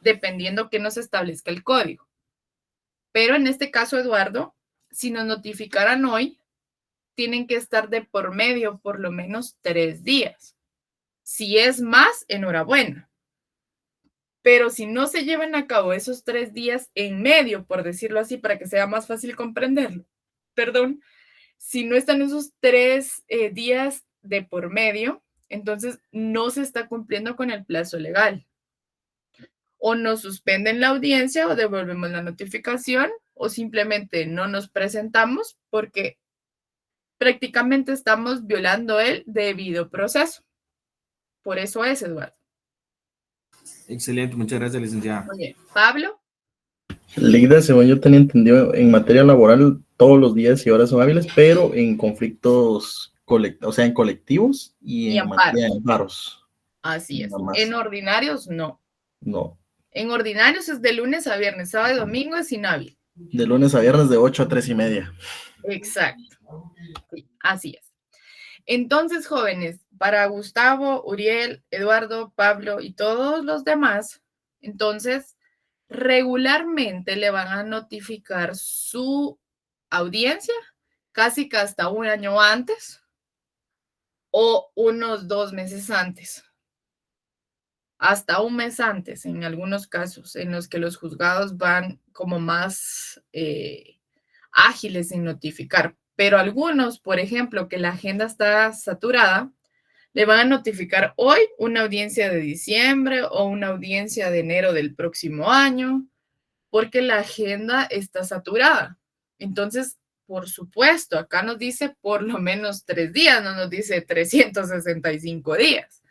Speaker 1: dependiendo que nos establezca el código. Pero en este caso, Eduardo, si nos notificaran hoy, tienen que estar de por medio por lo menos 3 días. Si es más, enhorabuena. Pero si no se llevan a cabo esos 3 días en medio, por decirlo así, para que sea más fácil comprenderlo, perdón, si no están esos 3 días de por medio, entonces no se está cumpliendo con el plazo legal. O nos suspenden la audiencia o devolvemos la notificación o simplemente no nos presentamos porque prácticamente estamos violando el debido proceso. Por eso es, Eduardo.
Speaker 6: Excelente, muchas gracias, licenciada.
Speaker 1: Oye, Pablo.
Speaker 7: Ligda, según yo tenía entendido, en materia laboral todos los días y horas son hábiles, pero en conflictos, o sea, en colectivos y en materia de amparos.
Speaker 1: Así es.
Speaker 7: Nada más.
Speaker 1: En ordinarios, no.
Speaker 7: No.
Speaker 1: En ordinarios es de lunes a viernes, sábado y domingo es inhábil.
Speaker 7: De lunes a viernes de 8 a 3:30.
Speaker 1: Exacto. Sí, así es. Entonces, jóvenes, para Gustavo, Uriel, Eduardo, Pablo y todos los demás, entonces, regularmente le van a notificar su audiencia casi que hasta un año antes o unos 2 meses antes. Hasta un mes antes, en algunos casos, en los que los juzgados van como más ágiles en notificar. Pero algunos, por ejemplo, que la agenda está saturada, le van a notificar hoy una audiencia de diciembre o una audiencia de enero del próximo año, porque la agenda está saturada. Entonces, por supuesto, acá nos dice por lo menos 3 días, no nos dice 365 días.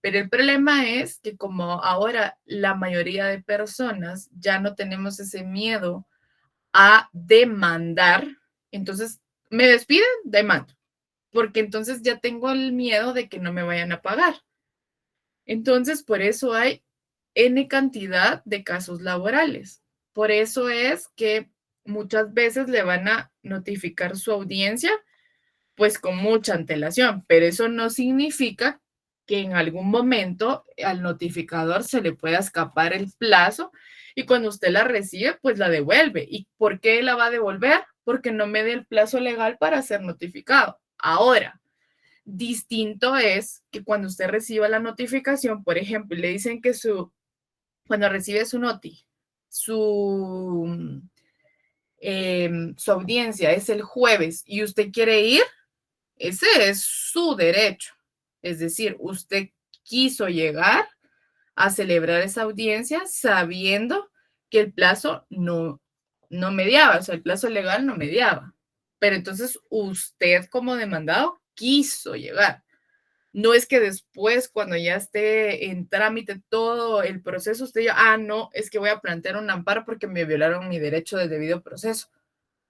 Speaker 1: Pero el problema es que como ahora la mayoría de personas ya no tenemos ese miedo a demandar, entonces me despiden, demando, porque entonces ya tengo el miedo de que no me vayan a pagar. Entonces, por eso hay N cantidad de casos laborales. Por eso es que muchas veces le van a notificar su audiencia, pues con mucha antelación, pero eso no significa que en algún momento al notificador se le pueda escapar el plazo y cuando usted la recibe, pues la devuelve. ¿Y por qué la va a devolver? Porque no me dé el plazo legal para ser notificado. Ahora, distinto es que cuando usted reciba la notificación, por ejemplo, le dicen que cuando recibe su noti, su audiencia es el jueves y usted quiere ir, ese es su derecho. Es decir, usted quiso llegar a celebrar esa audiencia sabiendo que el plazo no mediaba, o sea, el plazo legal no mediaba. Pero entonces usted como demandado quiso llegar. No es que después, cuando ya esté en trámite todo el proceso, usted diga, no, es que voy a plantear un amparo porque me violaron mi derecho de debido proceso,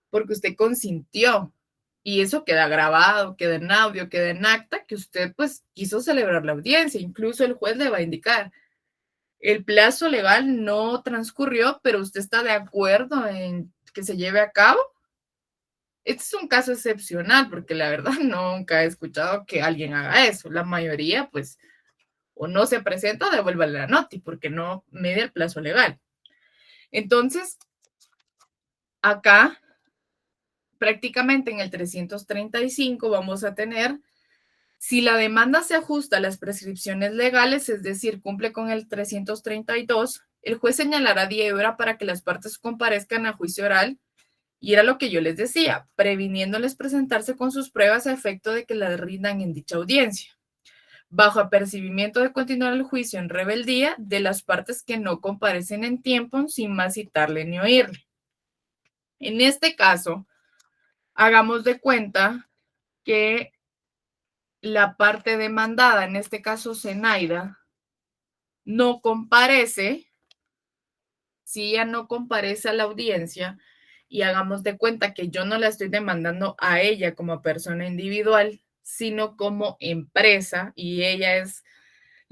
Speaker 1: porque usted consintió. Y eso queda grabado, queda en audio, queda en acta, que usted pues quiso celebrar la audiencia. Incluso el juez le va a indicar, el plazo legal no transcurrió, pero usted está de acuerdo en que se lleve a cabo. Este es un caso excepcional, porque la verdad nunca he escuchado que alguien haga eso. La mayoría, pues, o no se presenta o devuelve la noti, porque no media el plazo legal. Entonces, acá, prácticamente en el 335 vamos a tener, si la demanda se ajusta a las prescripciones legales, es decir, cumple con el 332, el juez señalará día y hora para que las partes comparezcan a juicio oral. Y era lo que yo les decía, previniéndoles presentarse con sus pruebas a efecto de que las rindan en dicha audiencia, bajo apercibimiento de continuar el juicio en rebeldía de las partes que no comparecen en tiempo sin más citarle ni oírle. En este caso, hagamos de cuenta que la parte demandada, en este caso Zenaida, no comparece. Si ella no comparece a la audiencia, y hagamos de cuenta que yo no la estoy demandando a ella como persona individual, sino como empresa, y ella es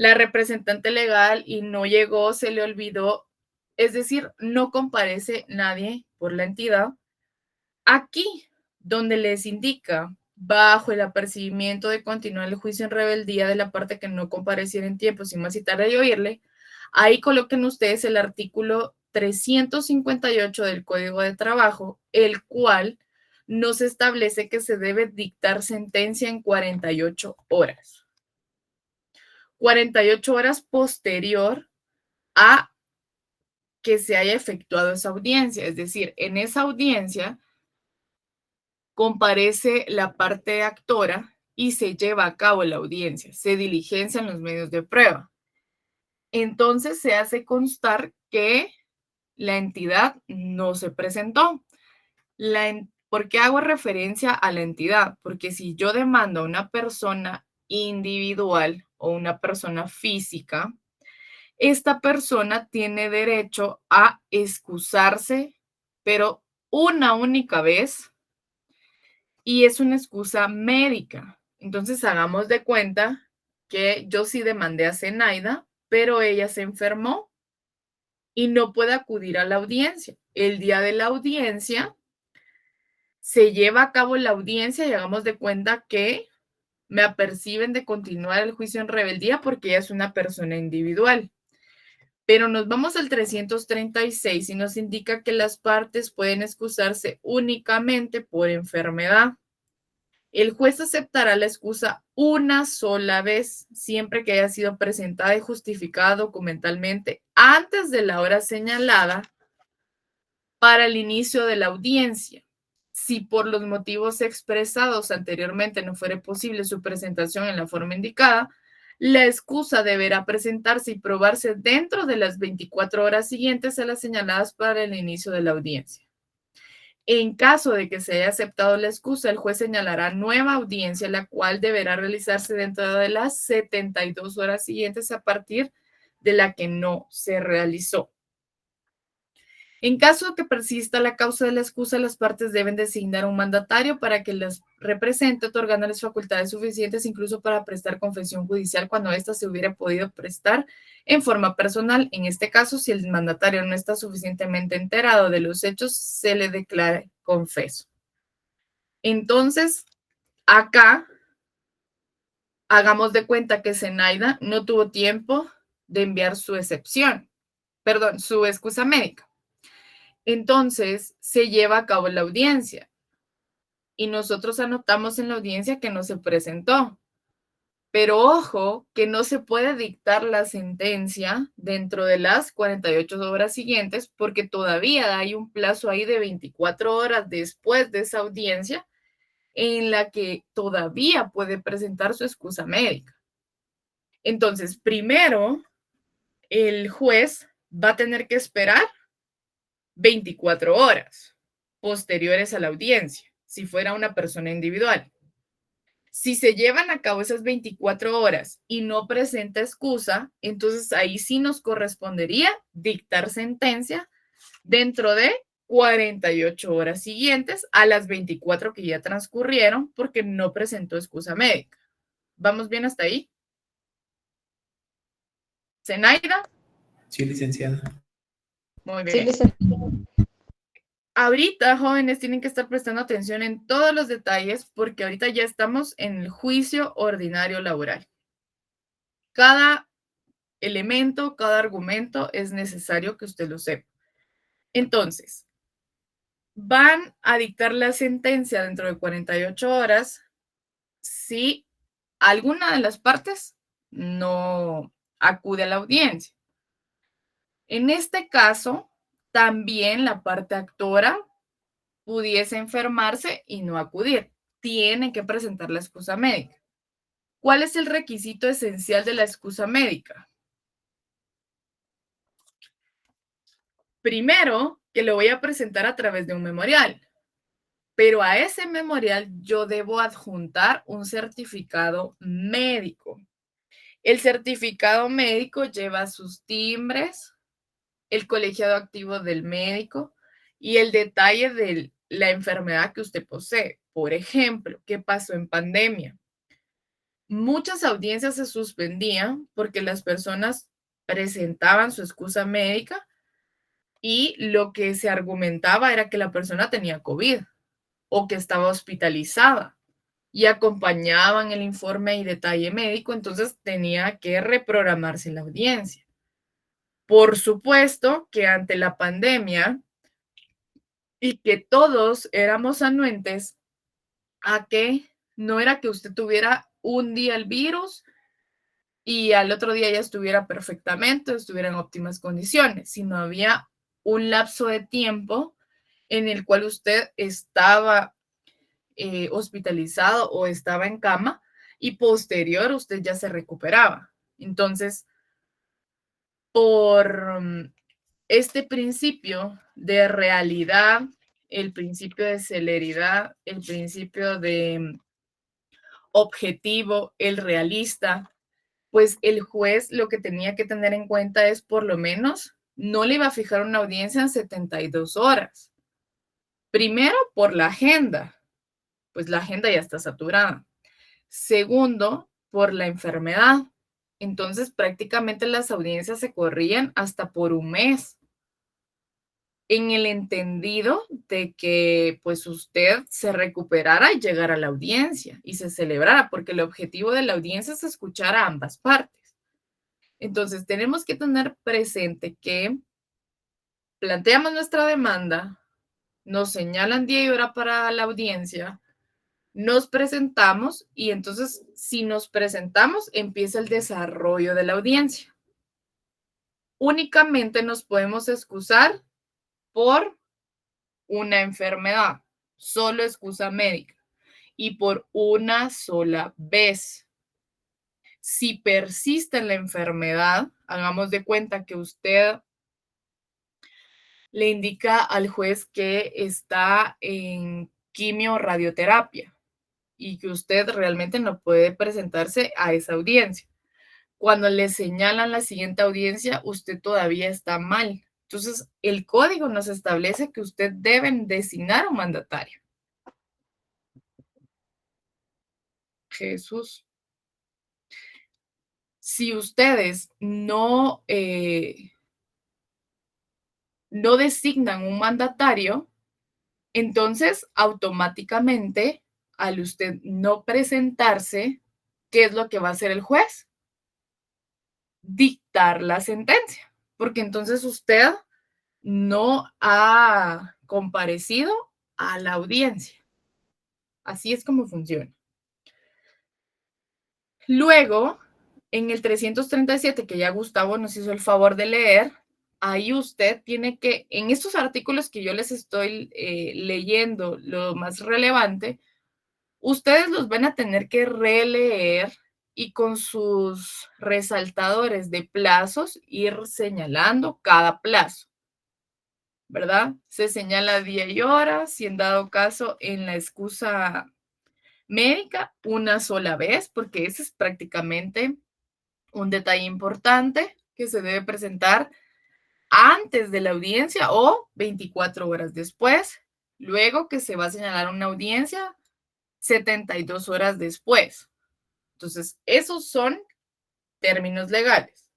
Speaker 1: la representante legal y no llegó, se le olvidó, es decir, no comparece nadie por la entidad. Aquí, donde les indica, bajo el apercibimiento de continuar el juicio en rebeldía de la parte que no compareciera en tiempo sin más citarle y oírle, ahí coloquen ustedes el artículo 358 del Código de Trabajo, el cual nos establece que se debe dictar sentencia en 48 horas. 48 horas posterior a que se haya efectuado esa audiencia. Es decir, en esa audiencia comparece la parte actora y se lleva a cabo la audiencia, se diligencian los medios de prueba. Entonces se hace constar que la entidad no se presentó. ¿Por qué hago referencia a la entidad? Porque si yo demando a una persona individual o una persona física, esta persona tiene derecho a excusarse, pero una única vez, y es una excusa médica. Entonces hagamos de cuenta que yo sí demandé a Zenaida, pero ella se enfermó y no puede acudir a la audiencia. El día de la audiencia se lleva a cabo la audiencia y hagamos de cuenta que me aperciben de continuar el juicio en rebeldía porque ella es una persona individual. Pero nos vamos al 336 y nos indica que las partes pueden excusarse únicamente por enfermedad. El juez aceptará la excusa una sola vez, siempre que haya sido presentada y justificada documentalmente antes de la hora señalada para el inicio de la audiencia. Si por los motivos expresados anteriormente no fuera posible su presentación en la forma indicada, la excusa deberá presentarse y probarse dentro de las 24 horas siguientes a las señaladas para el inicio de la audiencia. En caso de que se haya aceptado la excusa, el juez señalará nueva audiencia, la cual deberá realizarse dentro de las 72 horas siguientes a partir de la que no se realizó. En caso de que persista la causa de la excusa, las partes deben designar un mandatario para que les represente, otorgándoles facultades suficientes incluso para prestar confesión judicial cuando ésta se hubiera podido prestar en forma personal. En este caso, si el mandatario no está suficientemente enterado de los hechos, se le declara confeso. Entonces, acá, hagamos de cuenta que Zenaida no tuvo tiempo de enviar su su excusa médica. Entonces, se lleva a cabo la audiencia y nosotros anotamos en la audiencia que no se presentó. Pero ojo, que no se puede dictar la sentencia dentro de las 48 horas siguientes porque todavía hay un plazo ahí de 24 horas después de esa audiencia en la que todavía puede presentar su excusa médica. Entonces, primero, el juez va a tener que esperar 24 horas posteriores a la audiencia, si fuera una persona individual. Si se llevan a cabo esas 24 horas y no presenta excusa, entonces ahí sí nos correspondería dictar sentencia dentro de 48 horas siguientes a las 24 que ya transcurrieron porque no presentó excusa médica. ¿Vamos bien hasta ahí? ¿Zenaida?
Speaker 10: Sí, licenciada.
Speaker 1: Muy
Speaker 4: Sí,
Speaker 1: bien.
Speaker 4: licenciada.
Speaker 1: Ahorita, jóvenes, tienen que estar prestando atención en todos los detalles porque ahorita ya estamos en el juicio ordinario laboral. Cada elemento, cada argumento es necesario que usted lo sepa. Entonces, van a dictar la sentencia dentro de 48 horas si alguna de las partes no acude a la audiencia. En este caso, también la parte actora pudiese enfermarse y no acudir. Tiene que presentar la excusa médica. ¿Cuál es el requisito esencial de la excusa médica? Primero, que lo voy a presentar a través de un memorial, pero a ese memorial yo debo adjuntar un certificado médico. El certificado médico lleva sus timbres, el colegiado activo del médico y el detalle de la enfermedad que usted posee. Por ejemplo, ¿qué pasó en pandemia? muchas audiencias se suspendían porque las personas presentaban su excusa médica y lo que se argumentaba era que la persona tenía COVID o que estaba hospitalizada y acompañaban el informe y detalle médico, entonces tenía que reprogramarse la audiencia. Por supuesto que ante la pandemia y que todos éramos anuentes a que no era que usted tuviera un día el virus y al otro día ya estuviera perfectamente, estuviera en óptimas condiciones, sino había un lapso de tiempo en el cual usted estaba hospitalizado o estaba en cama y posterior usted ya se recuperaba. Entonces, por este principio de realidad, el principio de celeridad, el principio de objetivo, el realista, pues el juez lo que tenía que tener en cuenta es por lo menos no le iba a fijar una audiencia en 72 horas. Primero, por la agenda, pues la agenda ya está saturada. Segundo, por la enfermedad. Entonces, prácticamente las audiencias se corrían hasta por un mes. En el entendido de que pues usted se recuperara y llegara a la audiencia y se celebrara, porque el objetivo de la audiencia es escuchar a ambas partes. Entonces, tenemos que tener presente que planteamos nuestra demanda, nos señalan día y hora para la audiencia, nos presentamos y entonces si nos presentamos empieza el desarrollo de la audiencia. Únicamente nos podemos excusar por una enfermedad, solo excusa médica y por una sola vez. Si persiste la enfermedad, hagamos de cuenta que usted le indica al juez que está en quimio radioterapia y que usted realmente no puede presentarse a esa audiencia. Cuando le señalan la siguiente audiencia, usted todavía está mal. Entonces, el código nos establece que usted debe designar un mandatario. Jesús. Si ustedes no designan un mandatario, entonces automáticamente al usted no presentarse, ¿qué es lo que va a hacer el juez? Dictar la sentencia, porque entonces usted no ha comparecido a la audiencia. Así es como funciona. Luego, en el 337, que ya Gustavo nos hizo el favor de leer, ahí usted tiene que, en estos artículos que yo les estoy leyendo, lo más relevante, ustedes los van a tener que releer y con sus resaltadores de plazos ir señalando cada plazo, ¿verdad? Se señala día y hora, si en dado caso en la excusa médica una sola vez, porque ese es prácticamente un detalle importante que se debe presentar antes de la audiencia o 24 horas después, luego que se va a señalar una audiencia 72 horas después. Entonces, esos son términos legales.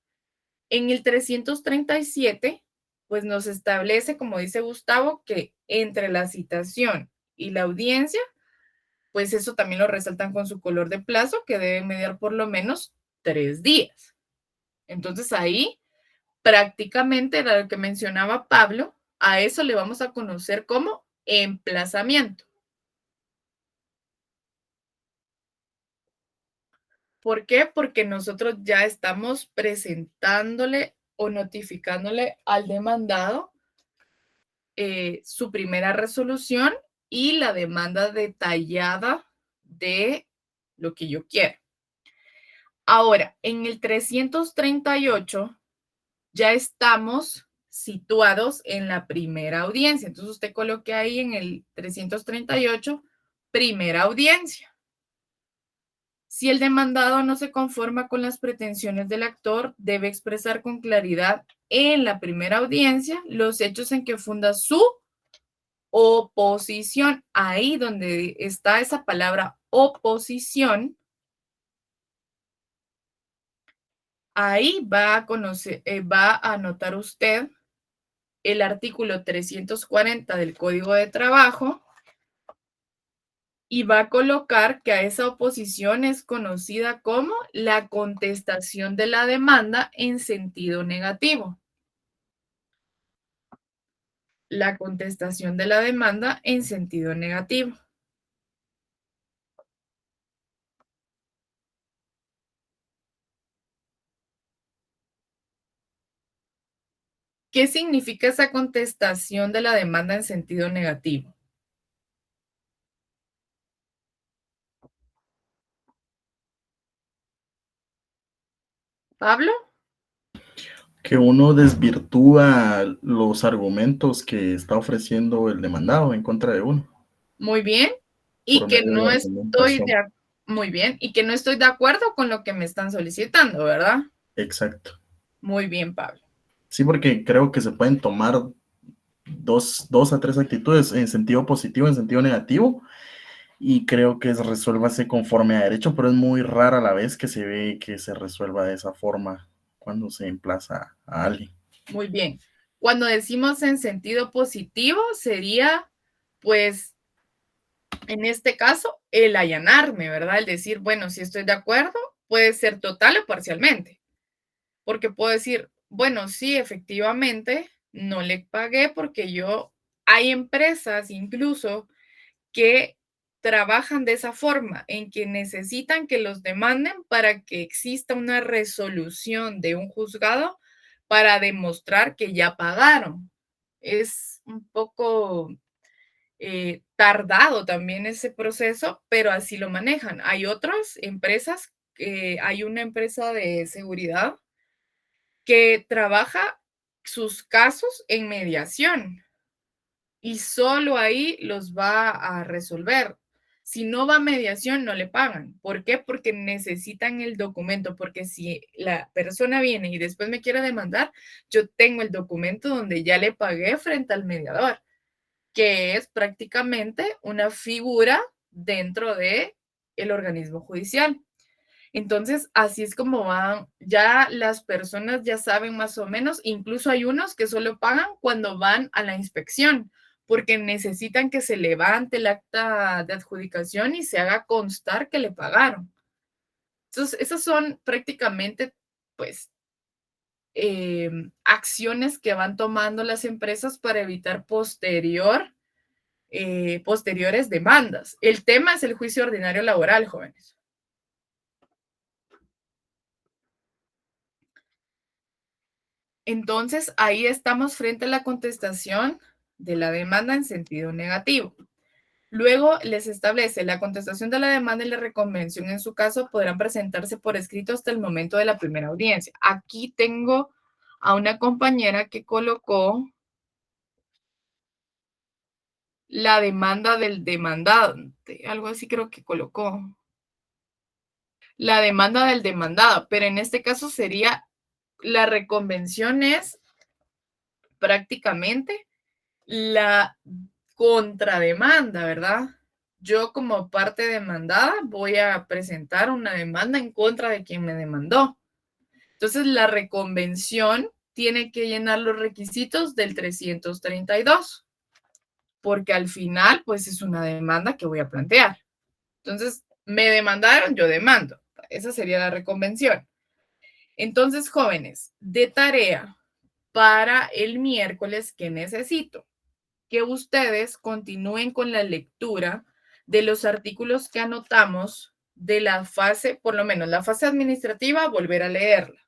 Speaker 1: En el 337, pues nos establece, como dice Gustavo, que entre la citación y la audiencia, pues eso también lo resaltan con su color de plazo, que debe mediar por lo menos 3 días. Entonces ahí prácticamente era lo que mencionaba Pablo, a eso le vamos a conocer como emplazamiento. ¿Por qué? Porque nosotros ya estamos presentándole o notificándole al demandado su primera resolución y la demanda detallada de lo que yo quiero. Ahora, en el 338 ya estamos situados en la primera audiencia. Entonces usted coloque ahí en el 338, primera audiencia. Si el demandado no se conforma con las pretensiones del actor, debe expresar con claridad en la primera audiencia los hechos en que funda su oposición. Ahí donde está esa palabra oposición, ahí va a anotar usted el artículo 340 del Código de Trabajo y va a colocar que a esa oposición es conocida como la contestación de la demanda en sentido negativo. La contestación de la demanda en sentido negativo. ¿Qué significa esa contestación de la demanda en sentido negativo? ¿Pablo?
Speaker 7: Que uno desvirtúa los argumentos que está ofreciendo el demandado en contra de uno.
Speaker 1: Muy bien. Y
Speaker 7: Por
Speaker 1: que
Speaker 7: medio de
Speaker 1: no
Speaker 7: la
Speaker 1: estoy
Speaker 7: argumentación.
Speaker 1: muy bien. Y que no estoy de acuerdo con lo que me están solicitando, ¿verdad?
Speaker 7: Exacto.
Speaker 1: Muy bien, Pablo.
Speaker 7: Sí, porque creo que se pueden tomar dos a tres actitudes en sentido positivo, en sentido negativo, y creo que resuélvase conforme a derecho, pero es muy rara la vez que se ve que se resuelva de esa forma cuando se emplaza a alguien.
Speaker 1: Muy bien. Cuando decimos en sentido positivo, sería, pues, en este caso, el allanarme, ¿verdad? El decir, bueno, si estoy de acuerdo, puede ser total o parcialmente. Porque puedo decir, bueno, sí, efectivamente, no le pagué porque hay empresas incluso que trabajan de esa forma, en que necesitan que los demanden para que exista una resolución de un juzgado para demostrar que ya pagaron. Es un poco tardado también ese proceso, pero así lo manejan. Hay otras empresas, hay una empresa de seguridad que trabaja sus casos en mediación y solo ahí los va a resolver. Si no va a mediación, no le pagan. ¿Por qué? Porque necesitan el documento, porque si la persona viene y después me quiere demandar, yo tengo el documento donde ya le pagué frente al mediador, que es prácticamente una figura dentro de el organismo judicial. Entonces, así es como van, ya las personas ya saben más o menos, incluso hay unos que solo pagan cuando van a la inspección, porque necesitan que se levante el acta de adjudicación y se haga constar que le pagaron. Entonces, esas son prácticamente, pues, acciones que van tomando las empresas para evitar posteriores demandas. El tema es el juicio ordinario laboral, jóvenes. Entonces, ahí estamos frente a la contestación de la demanda en sentido negativo. Luego les establece la contestación de la demanda y la reconvención en su caso podrán presentarse por escrito hasta el momento de la primera audiencia. Aquí tengo a una compañera que colocó la demanda del demandante, algo así creo que colocó. La demanda del demandado, pero en este caso sería la reconvención es prácticamente la contrademanda, ¿verdad? Yo como parte demandada voy a presentar una demanda en contra de quien me demandó. Entonces la reconvención tiene que llenar los requisitos del 332, porque al final pues es una demanda que voy a plantear. Entonces me demandaron, yo demando. Esa sería la reconvención. Entonces, jóvenes, de tarea para el miércoles, ¿qué necesito? Que ustedes continúen con la lectura de los artículos que anotamos de la fase, por lo menos la fase administrativa, volver a leerla.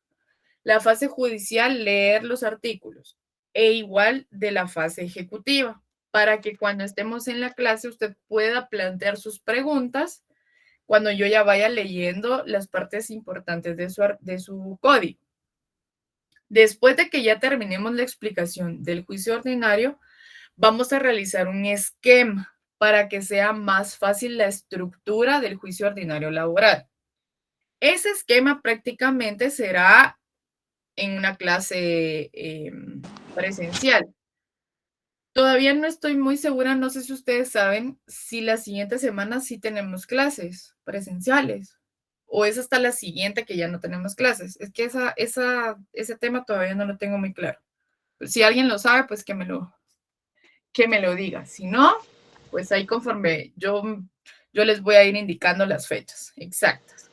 Speaker 1: La fase judicial, leer los artículos. E igual de la fase ejecutiva, para que cuando estemos en la clase usted pueda plantear sus preguntas cuando yo ya vaya leyendo las partes importantes de su código. Después de que ya terminemos la explicación del juicio ordinario, vamos a realizar un esquema para que sea más fácil la estructura del juicio ordinario laboral. Ese esquema prácticamente será en una clase presencial. Todavía no estoy muy segura, no sé si ustedes saben si la siguiente semana sí tenemos clases presenciales. o es hasta la siguiente que ya no tenemos clases. Es que ese tema todavía no lo tengo muy claro. Si alguien lo sabe, pues que me lo diga. Si no, pues ahí conforme yo les voy a ir indicando las fechas exactas.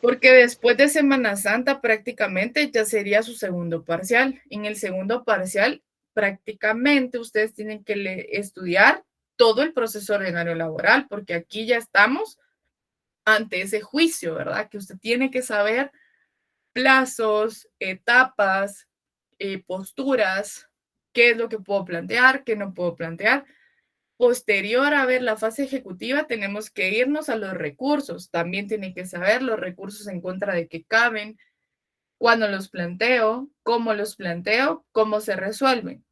Speaker 1: Porque después de Semana Santa prácticamente ya sería su segundo parcial. En el segundo parcial prácticamente ustedes tienen que estudiar todo el proceso ordinario laboral, porque aquí ya estamos ante ese juicio, ¿verdad? Que usted tiene que saber plazos, etapas, posturas, qué es lo que puedo plantear, qué no puedo plantear. Posterior a ver la fase ejecutiva, tenemos que irnos a los recursos. También tiene que saber los recursos en contra de qué caben, cuándo los planteo, cómo se resuelven.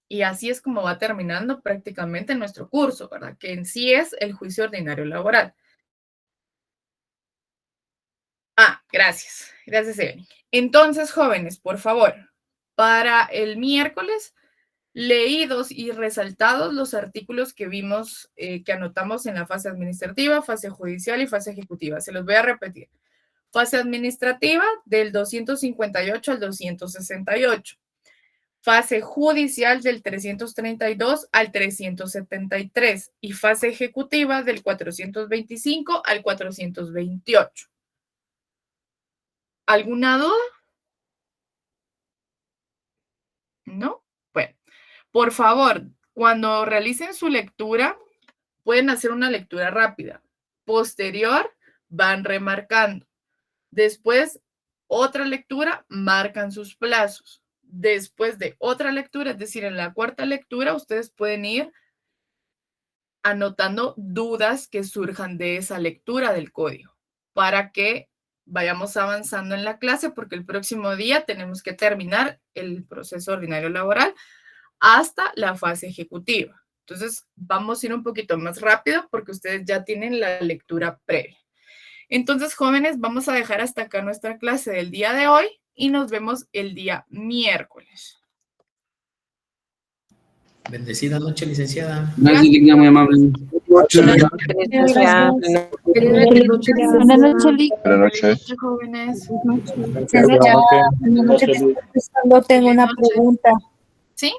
Speaker 1: Y así es como va terminando prácticamente nuestro curso, ¿verdad? Que en sí es el juicio ordinario laboral. Gracias. Gracias, Evelyn. Entonces, jóvenes, por favor, para el miércoles, leídos y resaltados los artículos que vimos, que anotamos en la fase administrativa, fase judicial y fase ejecutiva. Se los voy a repetir. Fase administrativa del 258 al 268. Fase judicial del 332 al 373 y fase ejecutiva del 425 al 428. ¿Alguna duda? ¿No? Bueno, por favor, cuando realicen su lectura, pueden hacer una lectura rápida. Posterior, van remarcando. Después, otra lectura, marcan sus plazos. Después de otra lectura, es decir, en la cuarta lectura, ustedes pueden ir anotando dudas que surjan de esa lectura del código para que vayamos avanzando en la clase, porque el próximo día tenemos que terminar el proceso ordinario laboral hasta la fase ejecutiva. Entonces, vamos a ir un poquito más rápido porque ustedes ya tienen la lectura previa. Entonces, jóvenes, vamos a dejar hasta acá nuestra clase del día de hoy y nos vemos el día miércoles.
Speaker 10: Bendecida noche, licenciada.
Speaker 11: Gracias, Ligna, muy amable.
Speaker 2: Buenas noches,
Speaker 1: jóvenes.
Speaker 12: Solo tengo una pregunta.
Speaker 1: ¿Sí?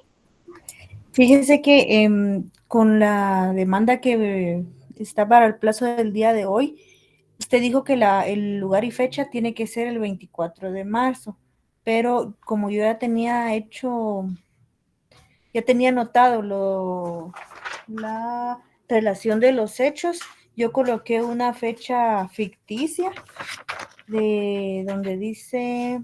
Speaker 12: Fíjese que con la demanda que está para el plazo del día de hoy, usted dijo que el lugar y fecha tiene que ser el 24 de marzo, pero como yo ya tenía anotado la relación de los hechos, yo coloqué una fecha ficticia de donde dice